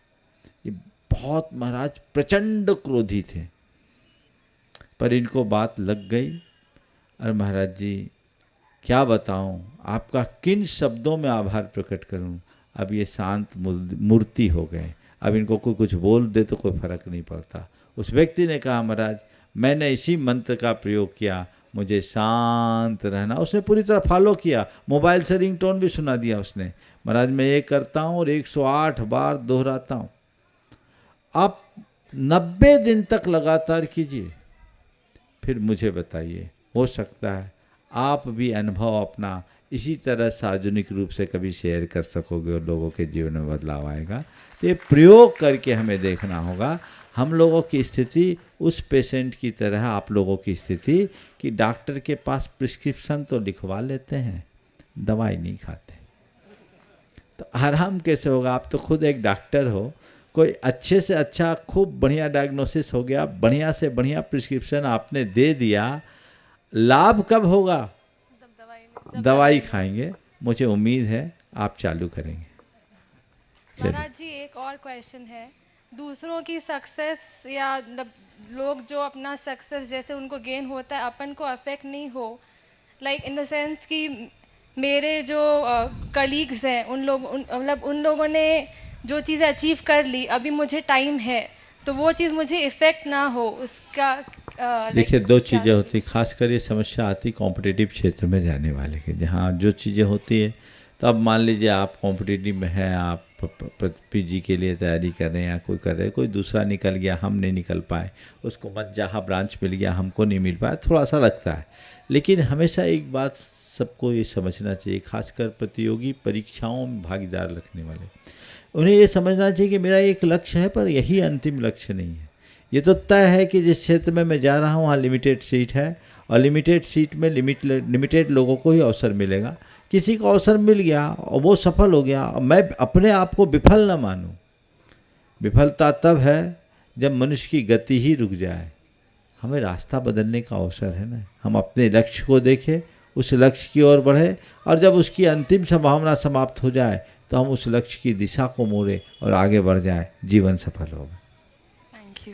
ये बहुत महाराज प्रचंड क्रोधी थे, पर इनको बात लग गई। और महाराज जी क्या बताऊं, आपका किन शब्दों में आभार प्रकट करूं। अब ये शांत मूर्ति हो गए, अब इनको कोई कुछ बोल दे तो कोई फर्क नहीं पड़ता। उस व्यक्ति ने कहा महाराज मैंने इसी मंत्र का प्रयोग किया, मुझे शांत रहना। उसने पूरी तरह फॉलो किया, मोबाइल से रिंगटोन भी सुना दिया उसने। महाराज मैं ये करता हूँ और 108 बार दोहराता हूँ। आप 90 दिन तक लगातार कीजिए, फिर मुझे बताइए, हो सकता है आप भी अनुभव अपना इसी तरह सार्वजनिक रूप से कभी शेयर कर सकोगे और लोगों के जीवन में बदलाव आएगा। तो ये प्रयोग करके हमें देखना होगा हम लोगों की स्थिति उस पेशेंट की तरह आप लोगों की स्थिति कि डॉक्टर के पास प्रिस्क्रिप्शन तो लिखवा लेते हैं, दवाई नहीं खाते। तो आराम कैसे होगा? आप तो खुद एक डॉक्टर हो, कोई अच्छे से अच्छा खूब बढ़िया डायग्नोसिस हो गया, बढ़िया से बढ़िया प्रिस्क्रिप्शन आपने दे दिया, लाभ कब होगा? दवाई खाएंगे। मुझे उम्मीद है आप चालू करेंगे। महाराज जी एक और क्वेश्चन है, दूसरों की सक्सेस या लोग जो अपना सक्सेस जैसे उनको गेन होता है अपन को अफेक्ट नहीं हो, लाइक इन द सेंस कि मेरे जो कलीग्स हैं उन लोगों ने जो चीज़ें अचीव कर ली, अभी मुझे टाइम है तो वो चीज़ मुझे इफ़ेक्ट ना हो उसका। देखिए दो चीज़ें होती, खासकर ये समस्या आती कॉम्पिटिटिव क्षेत्र में जाने वाले के, जहाँ जो चीज़ें होती है। तो अब मान लीजिए आप कॉम्पिटिटिव में हैं, आप पीजी के लिए तैयारी कर रहे हैं या कोई कर रहे हैं, कोई दूसरा निकल गया, हम नहीं निकल पाए, उसको मत जहाँ ब्रांच मिल गया हमको नहीं मिल पाया, थोड़ा सा लगता है। लेकिन हमेशा एक बात सबको ये समझना चाहिए, खासकर प्रतियोगी परीक्षाओं में भागीदार रखने वाले, उन्हें ये समझना चाहिए कि मेरा एक लक्ष्य है पर यही अंतिम लक्ष्य नहीं है। ये तो तय है कि जिस क्षेत्र में मैं जा रहा हूँ वहाँ लिमिटेड सीट है और लिमिटेड सीट में लिमिटेड लोगों को ही अवसर मिलेगा। किसी को अवसर मिल गया और वो सफल हो गया, मैं अपने आप को विफल न मानूं। विफलता तब है जब मनुष्य की गति ही रुक जाए। हमें रास्ता बदलने का अवसर है ना, हम अपने लक्ष्य को देखें, उस लक्ष्य की ओर बढ़े और जब उसकी अंतिम संभावना समाप्त हो जाए तो हम उस लक्ष्य की दिशा को मोड़े और आगे बढ़ जाए, जीवन सफल होगा। Thank you.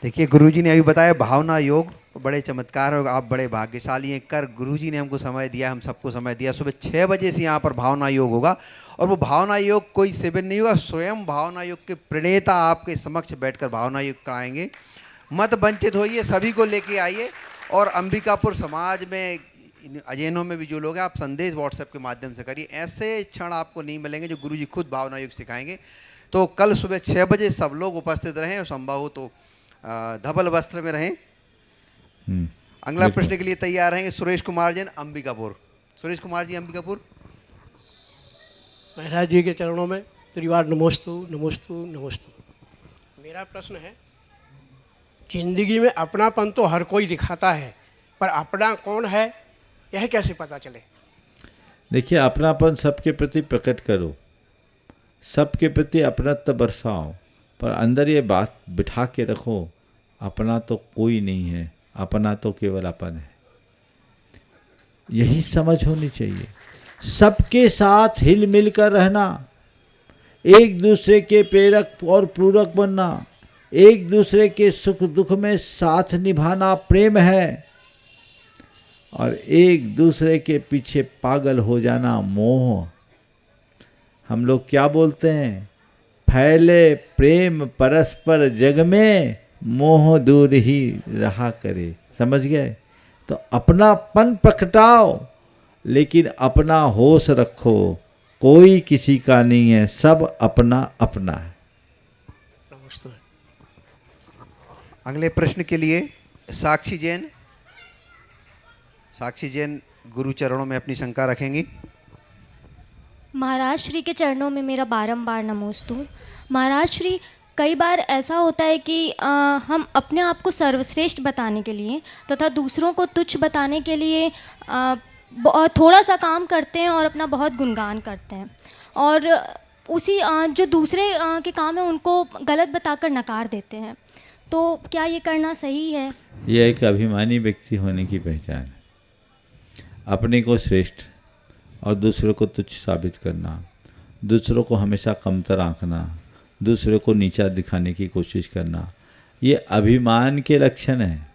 देखिए गुरुजी ने अभी बताया भावना योग बड़े चमत्कार हो, आप बड़े भाग्यशाली हैं। कर गुरुजी ने हमको समय दिया, हम सबको समय दिया। सुबह 6 बजे से यहाँ पर भावना योग होगा और वो भावना योग कोई शिविर नहीं होगा, स्वयं भावना योग के प्रणेता आपके समक्ष बैठकर भावना योग कराएंगे। मत वंचित होइए, सभी को लेके आइए। और अंबिकापुर समाज में अजैनों में भी जो लोग हैं, आप संदेश व्हाट्सएप के माध्यम से करिए। ऐसे क्षण आपको नहीं मिलेंगे जो गुरुजी खुद भावना योग सिखाएंगे। तो कल सुबह 6 बजे सब लोग उपस्थित रहें और संभव हो तो धवल वस्त्र में रहें। अगला प्रश्न के लिए तैयार रहेंगे सुरेश कुमार जैन अंबिकापुर। सुरेश कुमार जी अंबिकापुर। महाराज जी के चरणों में त्रिवार नमोस्तु नमोस्तु नमोस्तु। मेरा प्रश्न है, जिंदगी में अपनापन तो हर कोई दिखाता है, पर अपना कौन है यह कैसे पता चले? देखिए अपनापन सबके प्रति प्रकट करो, सबके प्रति अपनत्व बरसाओ, पर अंदर ये बात बिठा के रखो, अपना तो कोई नहीं है, अपना तो केवल अपन है। यही समझ होनी चाहिए। सबके साथ हिल मिल कर रहना, एक दूसरे के प्रेरक और पूरक बनना, एक दूसरे के सुख दुख में साथ निभाना प्रेम है, और एक दूसरे के पीछे पागल हो जाना मोह। हम लोग क्या बोलते हैं, फैले प्रेम परस्पर जग में, मोह दूर ही रहा करे। समझ गए? तो अपनापन प्रकटाओ, लेकिन अपना होश रखो, कोई किसी का नहीं है, सब अपना अपना है। अगले प्रश्न के लिए साक्षी जैन। साक्षी जैन गुरु चरणों में अपनी शंका रखेंगी। महाराज श्री के चरणों में मेरा बारंबार नमोस्तु। महाराज श्री, कई बार ऐसा होता है कि हम अपने आप को सर्वश्रेष्ठ बताने के लिए तथा दूसरों को तुच्छ बताने के लिए थोड़ा सा काम करते हैं और अपना बहुत गुणगान करते हैं, और उसी जो दूसरे के काम है उनको गलत बताकर नकार देते हैं। तो क्या ये करना सही है? यह एक अभिमानी व्यक्ति होने की पहचान है। अपने को श्रेष्ठ और दूसरों को तुच्छ साबित करना, दूसरों को हमेशा कमतर आंकना, दूसरों को नीचा दिखाने की कोशिश करना, ये अभिमान के लक्षण हैं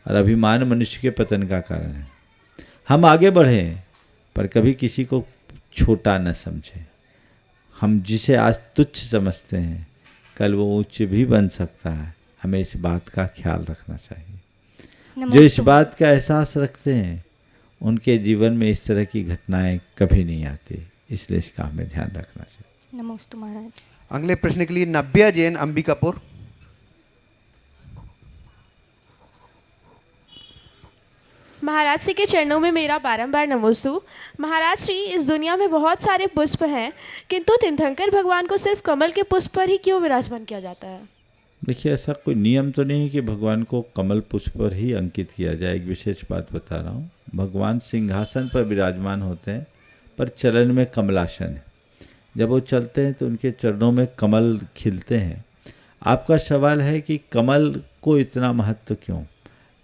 और अभिमान मनुष्य के पतन का कारण है। हम आगे बढ़ें पर कभी किसी को छोटा न समझें। हम जिसे आज तुच्छ समझते हैं कल वो उच्च भी बन सकता है, हमें इस बात का ख्याल रखना चाहिए। जो इस बात का एहसास रखते हैं उनके जीवन में इस तरह की घटनाएं कभी नहीं आती, इसलिए इसका हमें ध्यान रखना चाहिए। नमोस्तु महाराज। अगले प्रश्न के लिए नव्या जैन अंबिकापुर। महाराज श्री के चरणों में मेरा बारंबार नमोस्तु। महाराज श्री, इस दुनिया में बहुत सारे पुष्प हैं, किंतु तीर्थंकर भगवान को सिर्फ कमल के पुष्प पर ही क्यों विराजमान किया जाता है? देखिए, ऐसा कोई नियम तो नहीं है कि भगवान को कमल पुष्प पर ही अंकित किया जाए। एक विशेष बात बता रहा हूँ, भगवान सिंहासन पर विराजमान होते हैं पर चरण में कमलासन है। जब वो चलते हैं तो उनके चरणों में कमल खिलते हैं। आपका सवाल है कि कमल को इतना महत्व क्यों?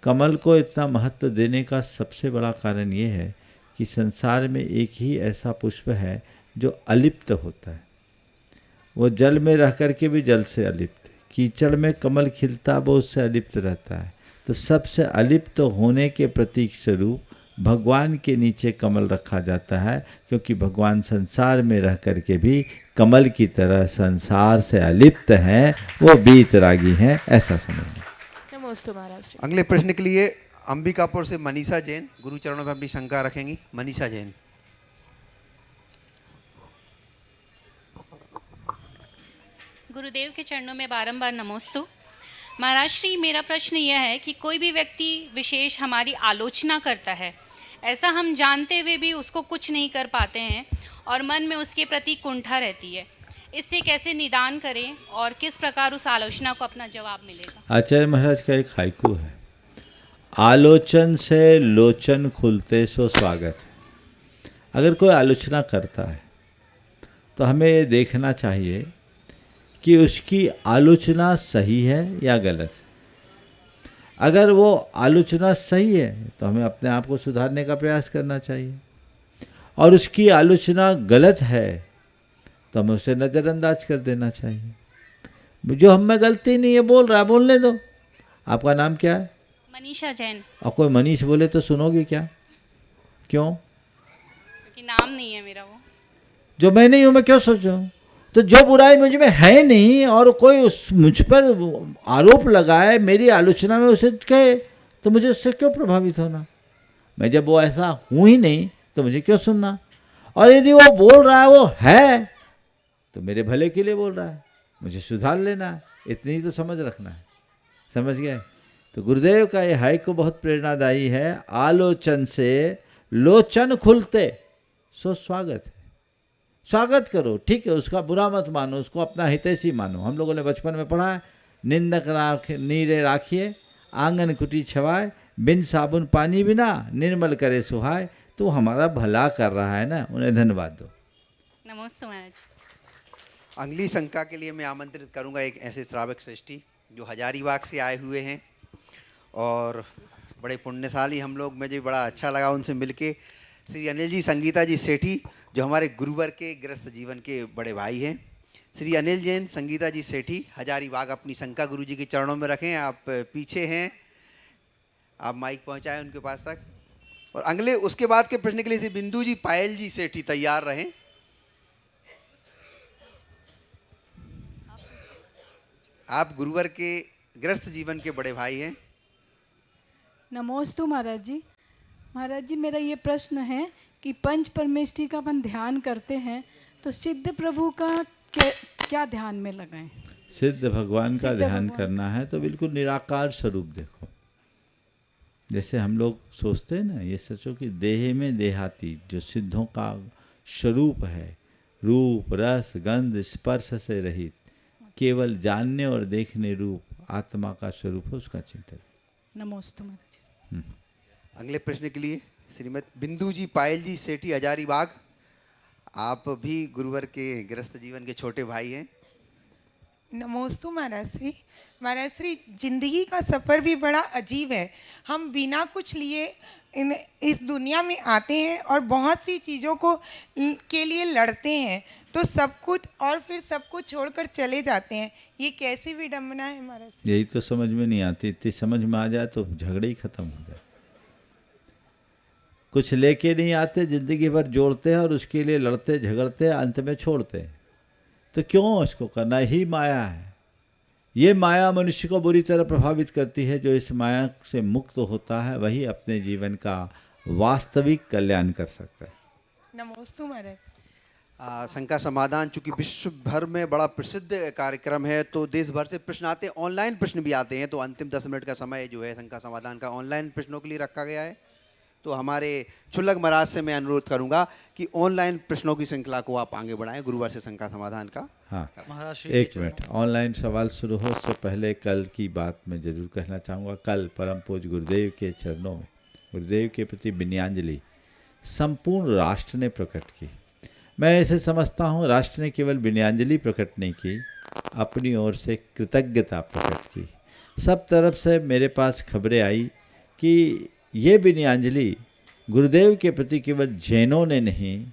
कमल को इतना महत्व देने का सबसे बड़ा कारण ये है कि संसार में एक ही ऐसा पुष्प है जो अलिप्त होता है। वो जल में रह कर के भी जल से अलिप्त है। कीचड़ में कमल खिलता, वो उससे अलिप्त रहता है। तो सबसे अलिप्त होने के प्रतीक स्वरूप भगवान के नीचे कमल रखा जाता है, क्योंकि भगवान संसार में रह कर के भी कमल की तरह संसार से अलिप्त हैं, वो बीतरागी हैं, ऐसा समझना। नमोस्तु महाराज। अगले प्रश्न के लिए अंबिकापुर से मनीषा जैन गुरु चरणों में अपनी शंका रखेंगी। मनीषा जैन। गुरुदेव के चरणों में बारंबार नमोस्तु। महाराज श्री, मेरा प्रश्न यह है कि कोई भी व्यक्ति विशेष हमारी आलोचना करता है, ऐसा हम जानते हुए भी उसको कुछ नहीं कर पाते हैं और मन में उसके प्रति कुंठा रहती है, इससे कैसे निदान करें और किस प्रकार उस आलोचना को अपना जवाब मिलेगा? आचार्य महाराज का एक हाइकू है, आलोचन से लोचन खुलते सो स्वागत है। अगर कोई आलोचना करता है तो हमें ये देखना चाहिए कि उसकी आलोचना सही है या गलत है। अगर वो आलोचना सही है तो हमें अपने आप को सुधारने का प्रयास करना चाहिए, और उसकी आलोचना गलत है तो हमें उसे नज़रअंदाज कर देना चाहिए। जो हम में गलती नहीं है, बोल रहा है, बोलने दो। आपका नाम क्या है? मनीषा जैन। और कोई मनीष बोले तो सुनोगे क्या? क्यों? क्योंकि नाम नहीं है मेरा वो। जो मैं नहीं हूँ मैं क्यों सोचूं? तो जो बुराई मुझ में है नहीं और कोई मुझ पर आरोप लगाए, मेरी आलोचना में उसे कहे, तो मुझे उससे क्यों प्रभावित होना? मैं जब वो ऐसा हूँ ही नहीं तो मुझे क्यों सुनना? और यदि वो बोल रहा है, वो है, तो मेरे भले के लिए बोल रहा है, मुझे सुधार लेना है, इतनी तो समझ रखना है। समझ गए? तो गुरुदेव का ये हाइकू बहुत प्रेरणादायी है। आलोचन से लोचन खुलते सो स्वागत है। स्वागत करो, ठीक है, उसका बुरा मत मानो, उसको अपना हितैषी मानो। हम लोगों ने बचपन में पढ़ा है, निंदक नीरे राखिए, आंगन कुटी छवाए, बिन साबुन पानी बिना, निर्मल करे सुहाए। तो हमारा भला कर रहा है ना, उन्हें धन्यवाद दो। नमस्ते महाराज। अगली शंका के लिए मैं आमंत्रित करूंगा एक ऐसे श्रावक श्रेष्ठी जो हजारीबाग से आए हुए हैं और बड़े पुण्यशाली हम लोग, मुझे बड़ा अच्छा लगा उनसे मिलके। श्री अनिल जी संगीता जी सेठी जो हमारे गुरुवर के गृहस्थ जीवन के बड़े भाई हैं। श्री अनिल जैन संगीता जी सेठी हजारीबाग अपनी शंका गुरु जी के चरणों में रखें। आप पीछे हैं, आप माइक पहुंचाएं उनके पास तक। और अगले उसके बाद के प्रश्न के लिए श्री बिंदु जी पायल जी सेठी तैयार रहें। आप गुरुवर के गृहस्थ जीवन के बड़े भाई हैं। नमोस्तु महाराज जी। महाराज जी, मेरा ये प्रश्न है कि पंच परमेष्ठी का अपन ध्यान करते हैं तो सिद्ध प्रभु का क्या ध्यान में लगाएं? सिद्ध भगवान का ध्यान करना है तो बिल्कुल निराकार स्वरूप देखो। जैसे हम लोग सोचते हैं ना, ये सोचो कि देह में देहातीत जो सिद्धों का स्वरूप है, रूप रस गंध स्पर्श से रहित, केवल जानने और देखने रूप आत्मा का स्वरूप है, उसका चिंतन। नमोस्तु महाराज जी। अगले प्रश्न के लिए श्रीमती बिंदु जी पायल जी सेठी हजारीबाग, आप भी गुरुवर के गृहस्थ जीवन के छोटे भाई हैं। नमोस्तु महाराज श्री। महाराज श्री, जिंदगी का सफ़र भी बड़ा अजीब है। हम बिना कुछ लिए इस दुनिया में आते हैं और बहुत सी चीज़ों को के लिए लड़ते हैं, तो सब कुछ और फिर सब कुछ छोड़कर चले जाते हैं। ये कैसी विडंबना है महाराज श्री? यही तो समझ में नहीं आती। इतनी समझ में आ जाए तो झगड़े ही खत्म हो जाए। कुछ लेके नहीं आते, जिंदगी भर जोड़ते हैं और उसके लिए लड़ते झगड़ते हैं, अंत में छोड़ते हैं। तो क्यों इसको करना? ही माया है। ये माया मनुष्य को बुरी तरह प्रभावित करती है। जो इस माया से मुक्त होता है वही अपने जीवन का वास्तविक कल्याण कर सकता है। नमोस्तु महाराज। शंका समाधान चूंकि विश्व भर में बड़ा प्रसिद्ध कार्यक्रम है, तो देश भर से प्रश्न आते हैं, ऑनलाइन प्रश्न भी आते हैं। तो अंतिम 10 मिनट का समय जो है शंका समाधान का ऑनलाइन प्रश्नों के लिए रखा गया है। तो हमारे छुल्लक महाराज से मैं अनुरोध करूंगा कि ऑनलाइन प्रश्नों की श्रृंखला को आप आगे बढ़ाएं गुरुवार से शंका समाधान का। हाँ, एक मिनट। ऑनलाइन सवाल शुरू हो उससे पहले कल की बात मैं जरूर कहना चाहूँगा। कल परम पूज्य गुरुदेव के चरणों में गुरुदेव के प्रति विनयाञ्जलि संपूर्ण राष्ट्र ने प्रकट की। मैं ऐसे समझता हूँ, राष्ट्र ने केवल विनयाञ्जलि प्रकट नहीं की, अपनी ओर से कृतज्ञता प्रकट की। सब तरफ से मेरे पास खबरें आई कि ये विनयाञ्जलि गुरुदेव के प्रति केवल जैनों ने नहीं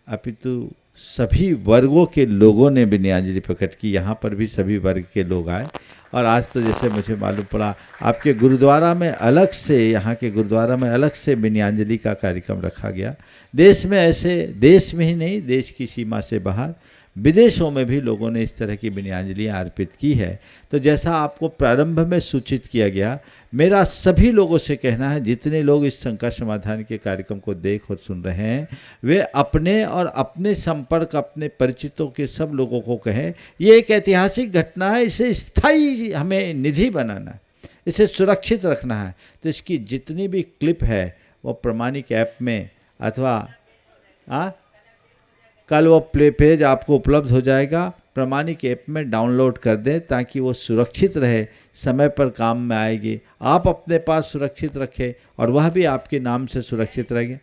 अपितु सभी वर्गों के लोगों ने विनयाञ्जलि प्रकट की। यहाँ पर भी सभी वर्ग के लोग आए। और आज तो जैसे मुझे मालूम पड़ा आपके गुरुद्वारा में अलग से, यहाँ के गुरुद्वारा में अलग से विनयाञ्जलि का कार्यक्रम रखा गया। देश में ऐसे, देश में ही नहीं, देश की सीमा से बाहर विदेशों में भी लोगों ने इस तरह की विनयाञ्जलियाँ अर्पित की है। तो जैसा आपको प्रारंभ में सूचित किया गया, मेरा सभी लोगों से कहना है, जितने लोग इस शंका समाधान के कार्यक्रम को देख और सुन रहे हैं, वे अपने और अपने संपर्क, अपने परिचितों के सब लोगों को कहें, ये एक ऐतिहासिक घटना है, इसे स्थायी हमें निधि बनाना है, इसे सुरक्षित रखना है। तो इसकी जितनी भी क्लिप है वो प्रमाणिक ऐप में अथवा कल वो प्ले पेज आपको उपलब्ध हो जाएगा, प्रमाणिक ऐप में डाउनलोड कर दें ताकि वो सुरक्षित रहे, समय पर काम में आएगी। आप अपने पास सुरक्षित रखें और वह भी आपके नाम से सुरक्षित रहेंगे।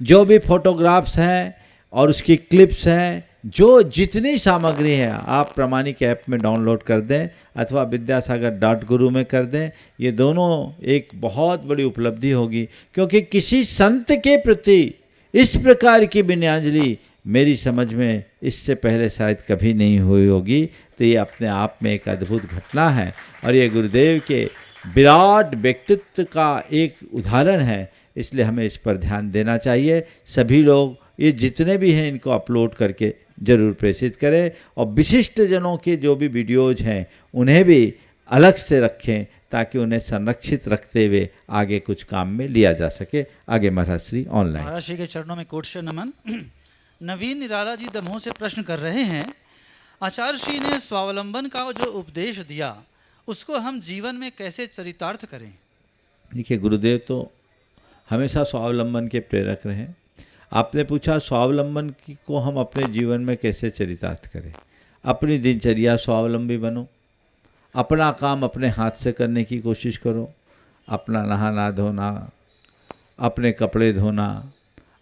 जो भी फोटोग्राफ्स हैं और उसकी क्लिप्स हैं, जो जितनी सामग्री है आप प्रमाणिक ऐप में डाउनलोड कर दें अथवा विद्यासागर.guru में कर दें। ये दोनों एक बहुत बड़ी उपलब्धि होगी, क्योंकि किसी संत के प्रति इस प्रकार की विनयाञ्जलि मेरी समझ में इससे पहले शायद कभी नहीं हुई होगी। तो ये अपने आप में एक अद्भुत घटना है और ये गुरुदेव के विराट व्यक्तित्व का एक उदाहरण है। इसलिए हमें इस पर ध्यान देना चाहिए। सभी लोग ये जितने भी हैं इनको अपलोड करके ज़रूर प्रेषित करें और विशिष्ट जनों के जो भी वीडियोज़ हैं उन्हें भी अलग से रखें ताकि उन्हें संरक्षित रखते हुए आगे कुछ काम में लिया जा सके। आगे महाराज श्री ऑनलाइन। महाराज श्री के चरणों में कोट से नमन। नवीन निराला जी दमोह से प्रश्न कर रहे हैं, आचार्य श्री ने स्वावलंबन का जो उपदेश दिया उसको हम जीवन में कैसे चरितार्थ करें? देखिए, गुरुदेव तो हमेशा स्वावलंबन के प्रेरक रहे। आपने पूछा स्वावलंबन को हम अपने जीवन में कैसे चरितार्थ करें। अपनी दिनचर्या स्वावलंबी बनो, अपना काम अपने हाथ से करने की कोशिश करो, अपना नहाना धोना, अपने कपड़े धोना,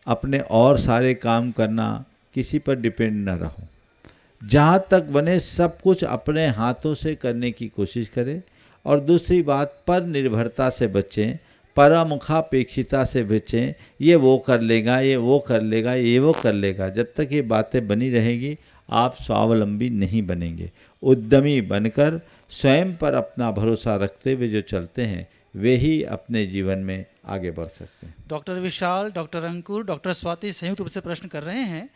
अपने और सारे काम करना, किसी पर डिपेंड न रहो। जहाँ तक बने सब कुछ अपने हाथों से करने की कोशिश करें। और दूसरी बात, पर निर्भरता से बचें, परामुखापेक्षिता से बचें। ये वो कर लेगा, ये वो कर लेगा, ये वो कर लेगा। जब तक ये बातें बनी रहेगी आप स्वावलंबी नहीं बनेंगे। उद्यमी बनकर स्वयं पर अपना भरोसा रखते हुए जो चलते हैं वे ही अपने जीवन में आगे बढ़ सकते हैं। डॉक्टर विशाल, डॉक्टर अंकुर, डॉक्टर स्वाति संयुक्त रूप से प्रश्न कर रहे हैं,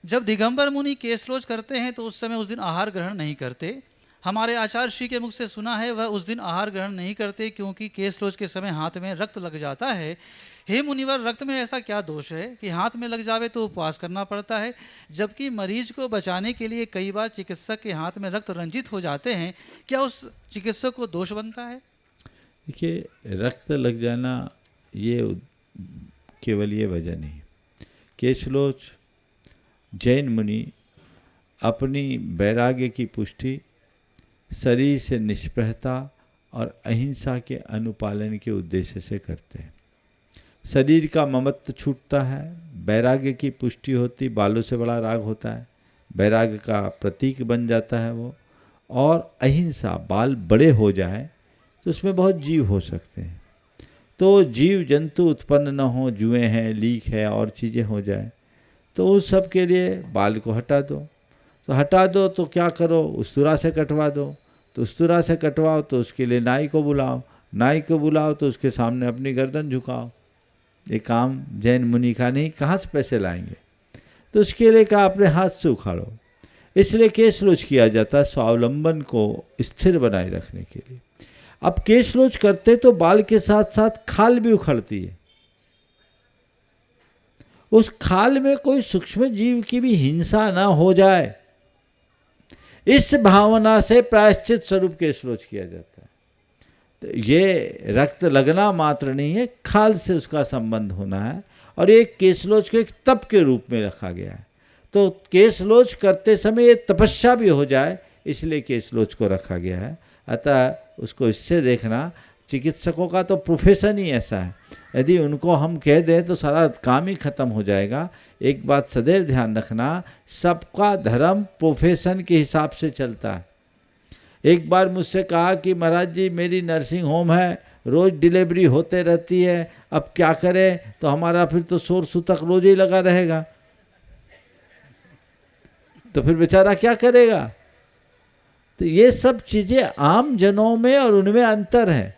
जब दिगंबर मुनि केसलोच करते हैं तो उस समय उस दिन आहार ग्रहण नहीं करते। हमारे आचार्य श्री के मुख से सुना है वह उस दिन आहार ग्रहण नहीं करते क्योंकि केसलोच के समय हाथ में रक्त लग जाता है। हे मुनिवर, रक्त में ऐसा क्या दोष है कि हाथ में लग जावे तो उपवास करना पड़ता है, जबकि मरीज को बचाने के लिए कई बार चिकित्सक के हाथ में रक्त रंजित हो जाते हैं, क्या उस चिकित्सक को दोष बनता है? देखिए, रक्त लग जाना ये केवल ये वजह नहीं। केसलोच जैन मुनि अपनी वैराग्य की पुष्टि शरीर से निष्प्रहता और अहिंसा के अनुपालन के उद्देश्य से करते हैं। शरीर का ममत्व छूटता है, वैराग्य की पुष्टि होती, बालों से बड़ा राग होता है, वैराग्य का प्रतीक बन जाता है वो। और अहिंसा, बाल बड़े हो जाए तो उसमें बहुत जीव हो सकते हैं, तो जीव जंतु उत्पन्न न हो, जुएं हैं, लीक है और चीज़ें हो जाए, तो उस सब के लिए बाल को हटा दो। तो हटा दो तो क्या करो, उस्तरा से कटवा दो। तो उस्तरा से कटवाओ तो उसके लिए नाई को बुलाओ, नाई को बुलाओ तो उसके सामने अपनी गर्दन झुकाओ। ये काम जैन मुनि का नहीं, कहाँ से पैसे लाएंगे? तो उसके लिए कहा अपने हाथ से उखाड़ो। इसलिए केश रोज किया जाता है स्वावलंबन को स्थिर बनाए रखने के लिए। अब केश रोज करते तो बाल के साथ साथ खाल भी उखड़ती है। उस खाल में कोई सूक्ष्म जीव की भी हिंसा ना हो जाए, इस भावना से प्रायश्चित स्वरूप केश रोज किया जाता है। तो ये रक्त लगना मात्र नहीं है, खाल से उसका संबंध होना है। और ये केशलोच को एक तप के रूप में रखा गया है। तो केशलोच करते समय ये तपस्या भी हो जाए, इसलिए केशलोच को रखा गया है। अतः उसको इससे देखना, चिकित्सकों का तो प्रोफेशन ही ऐसा है, यदि उनको हम कह दें तो सारा काम ही खत्म हो जाएगा। एक बात सदैव ध्यान रखना, सबका धर्म प्रोफेशन के हिसाब से चलता है। एक बार मुझसे कहा कि महाराज जी मेरी नर्सिंग होम है, रोज़ डिलीवरी होते रहती है, अब क्या करें? तो हमारा फिर तो शोर सूतक रोज ही लगा रहेगा, तो फिर बेचारा क्या करेगा? तो ये सब चीज़ें आम जनों में और उनमें अंतर है।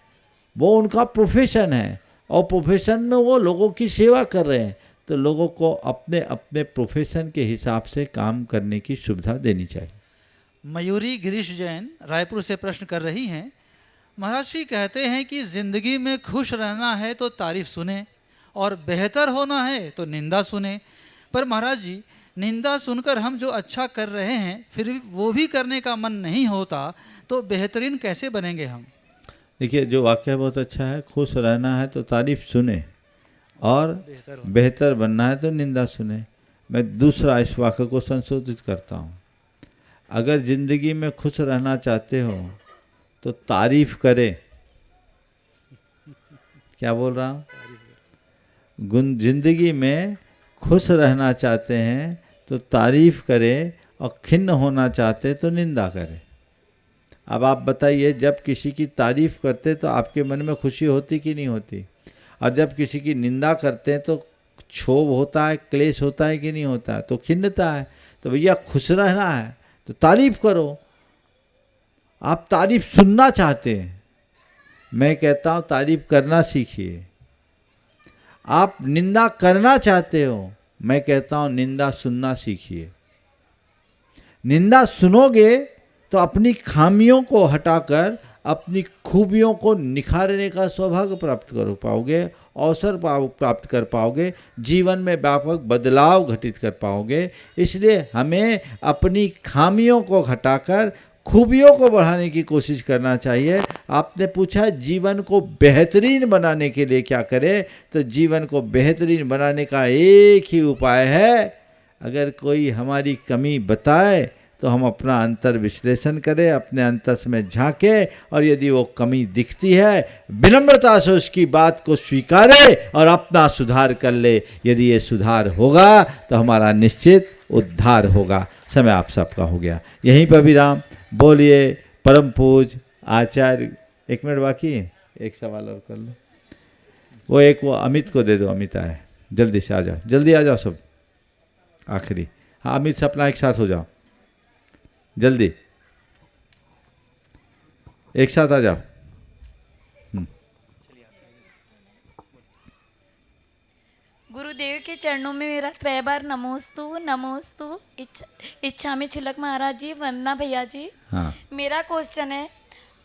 वो उनका प्रोफेशन है और प्रोफेशन में वो लोगों की सेवा कर रहे हैं, तो लोगों को अपने अपने प्रोफेशन के हिसाब से काम करने की सुविधा देनी चाहिए। मयूरी गिरीश जैन रायपुर से प्रश्न कर रही हैं, महाराज श्री कहते हैं कि ज़िंदगी में खुश रहना है तो तारीफ सुने और बेहतर होना है तो निंदा सुने, पर महाराज जी निंदा सुनकर हम जो अच्छा कर रहे हैं फिर वो भी करने का मन नहीं होता, तो बेहतरीन कैसे बनेंगे हम? देखिए, जो वाक्य बहुत अच्छा है, खुश रहना है तो तारीफ सुने और बेहतर बनना है तो निंदा सुने। मैं दूसरा इस वाक्य को संशोधित करता हूँ, अगर ज़िंदगी में खुश रहना चाहते हो तो तारीफ करें। क्या बोल रहा हूँ? जिंदगी में खुश रहना चाहते हैं तो तारीफ करें और खिन्न होना चाहते तो निंदा करें। अब आप बताइए, जब किसी की तारीफ करते तो आपके मन में खुशी होती कि नहीं होती? और जब किसी की निंदा करते हैं तो क्षोभ होता है, क्लेश होता है कि नहीं होता है? तो खिन्नता है। तो भैया खुश रहना है तो तारीफ करो। आप तारीफ सुनना चाहते हैं, मैं कहता हूँ तारीफ करना सीखिए। आप निंदा करना चाहते हो, मैं कहता हूँ निंदा सुनना सीखिए। निंदा सुनोगे तो अपनी खामियों को हटाकर अपनी खूबियों को निखारने का सौभाग्य प्राप्त कर पाओगे, अवसर प्राप्त कर पाओगे, जीवन में व्यापक बदलाव घटित कर पाओगे। इसलिए हमें अपनी खामियों को हटाकर खूबियों को बढ़ाने की कोशिश करना चाहिए। आपने पूछा जीवन को बेहतरीन बनाने के लिए क्या करें, तो जीवन को बेहतरीन बनाने का एक ही उपाय है, अगर कोई हमारी कमी बताए तो हम अपना अंतर विश्लेषण करें, अपने अंतस में झांकें, और यदि वो कमी दिखती है विनम्रता से उसकी बात को स्वीकारे और अपना सुधार कर ले। यदि ये सुधार होगा तो हमारा निश्चित उद्धार होगा। समय आप सबका हो गया, यहीं पर विराम। बोलिए परम पूज आचार्य। 1 मिनट बाकी है, एक सवाल और कर लो। वो अमित को दे दो, अमित आए, जल्दी से आ जाओ, जल्दी आ जाओ सब, आखिरी। हाँ अमित सपना एक साथ हो जाओ, जल्दी एक साथ आ जाओ। गुरुदेव के चरणों में मेरा 3 बार नमोस्तु नमोस्तु। इच्छा में छिलक महाराज जी, वंदना भैया जी। हाँ। मेरा क्वेश्चन है,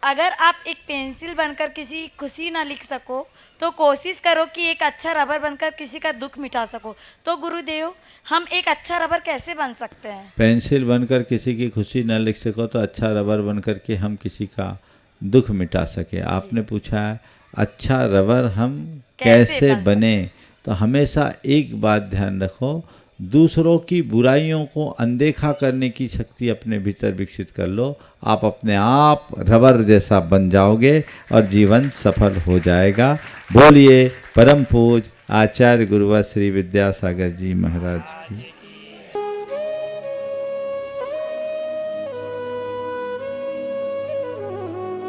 अगर आप एक पेंसिल बनकर किसी की खुशी ना लिख सको तो कोशिश करो कि एक अच्छा रबर बनकर किसी का दुख मिटा सको। तो गुरुदेव, हम एक अच्छा रबर कैसे बन सकते हैं? पेंसिल बनकर किसी की खुशी न लिख सको तो अच्छा रबर बनकर के हम किसी का दुख मिटा सके। आपने पूछा है अच्छा रबर हम कैसे बने, तो हमेशा एक बात ध्यान रखो, दूसरों की बुराइयों को अनदेखा करने की शक्ति अपने भीतर विकसित कर लो। आप अपने आप रबर जैसा बन जाओगे और जीवन सफल हो जाएगा। बोलिए परम पूज आचार्य गुरुवर श्री विद्यासागर जी महाराज की।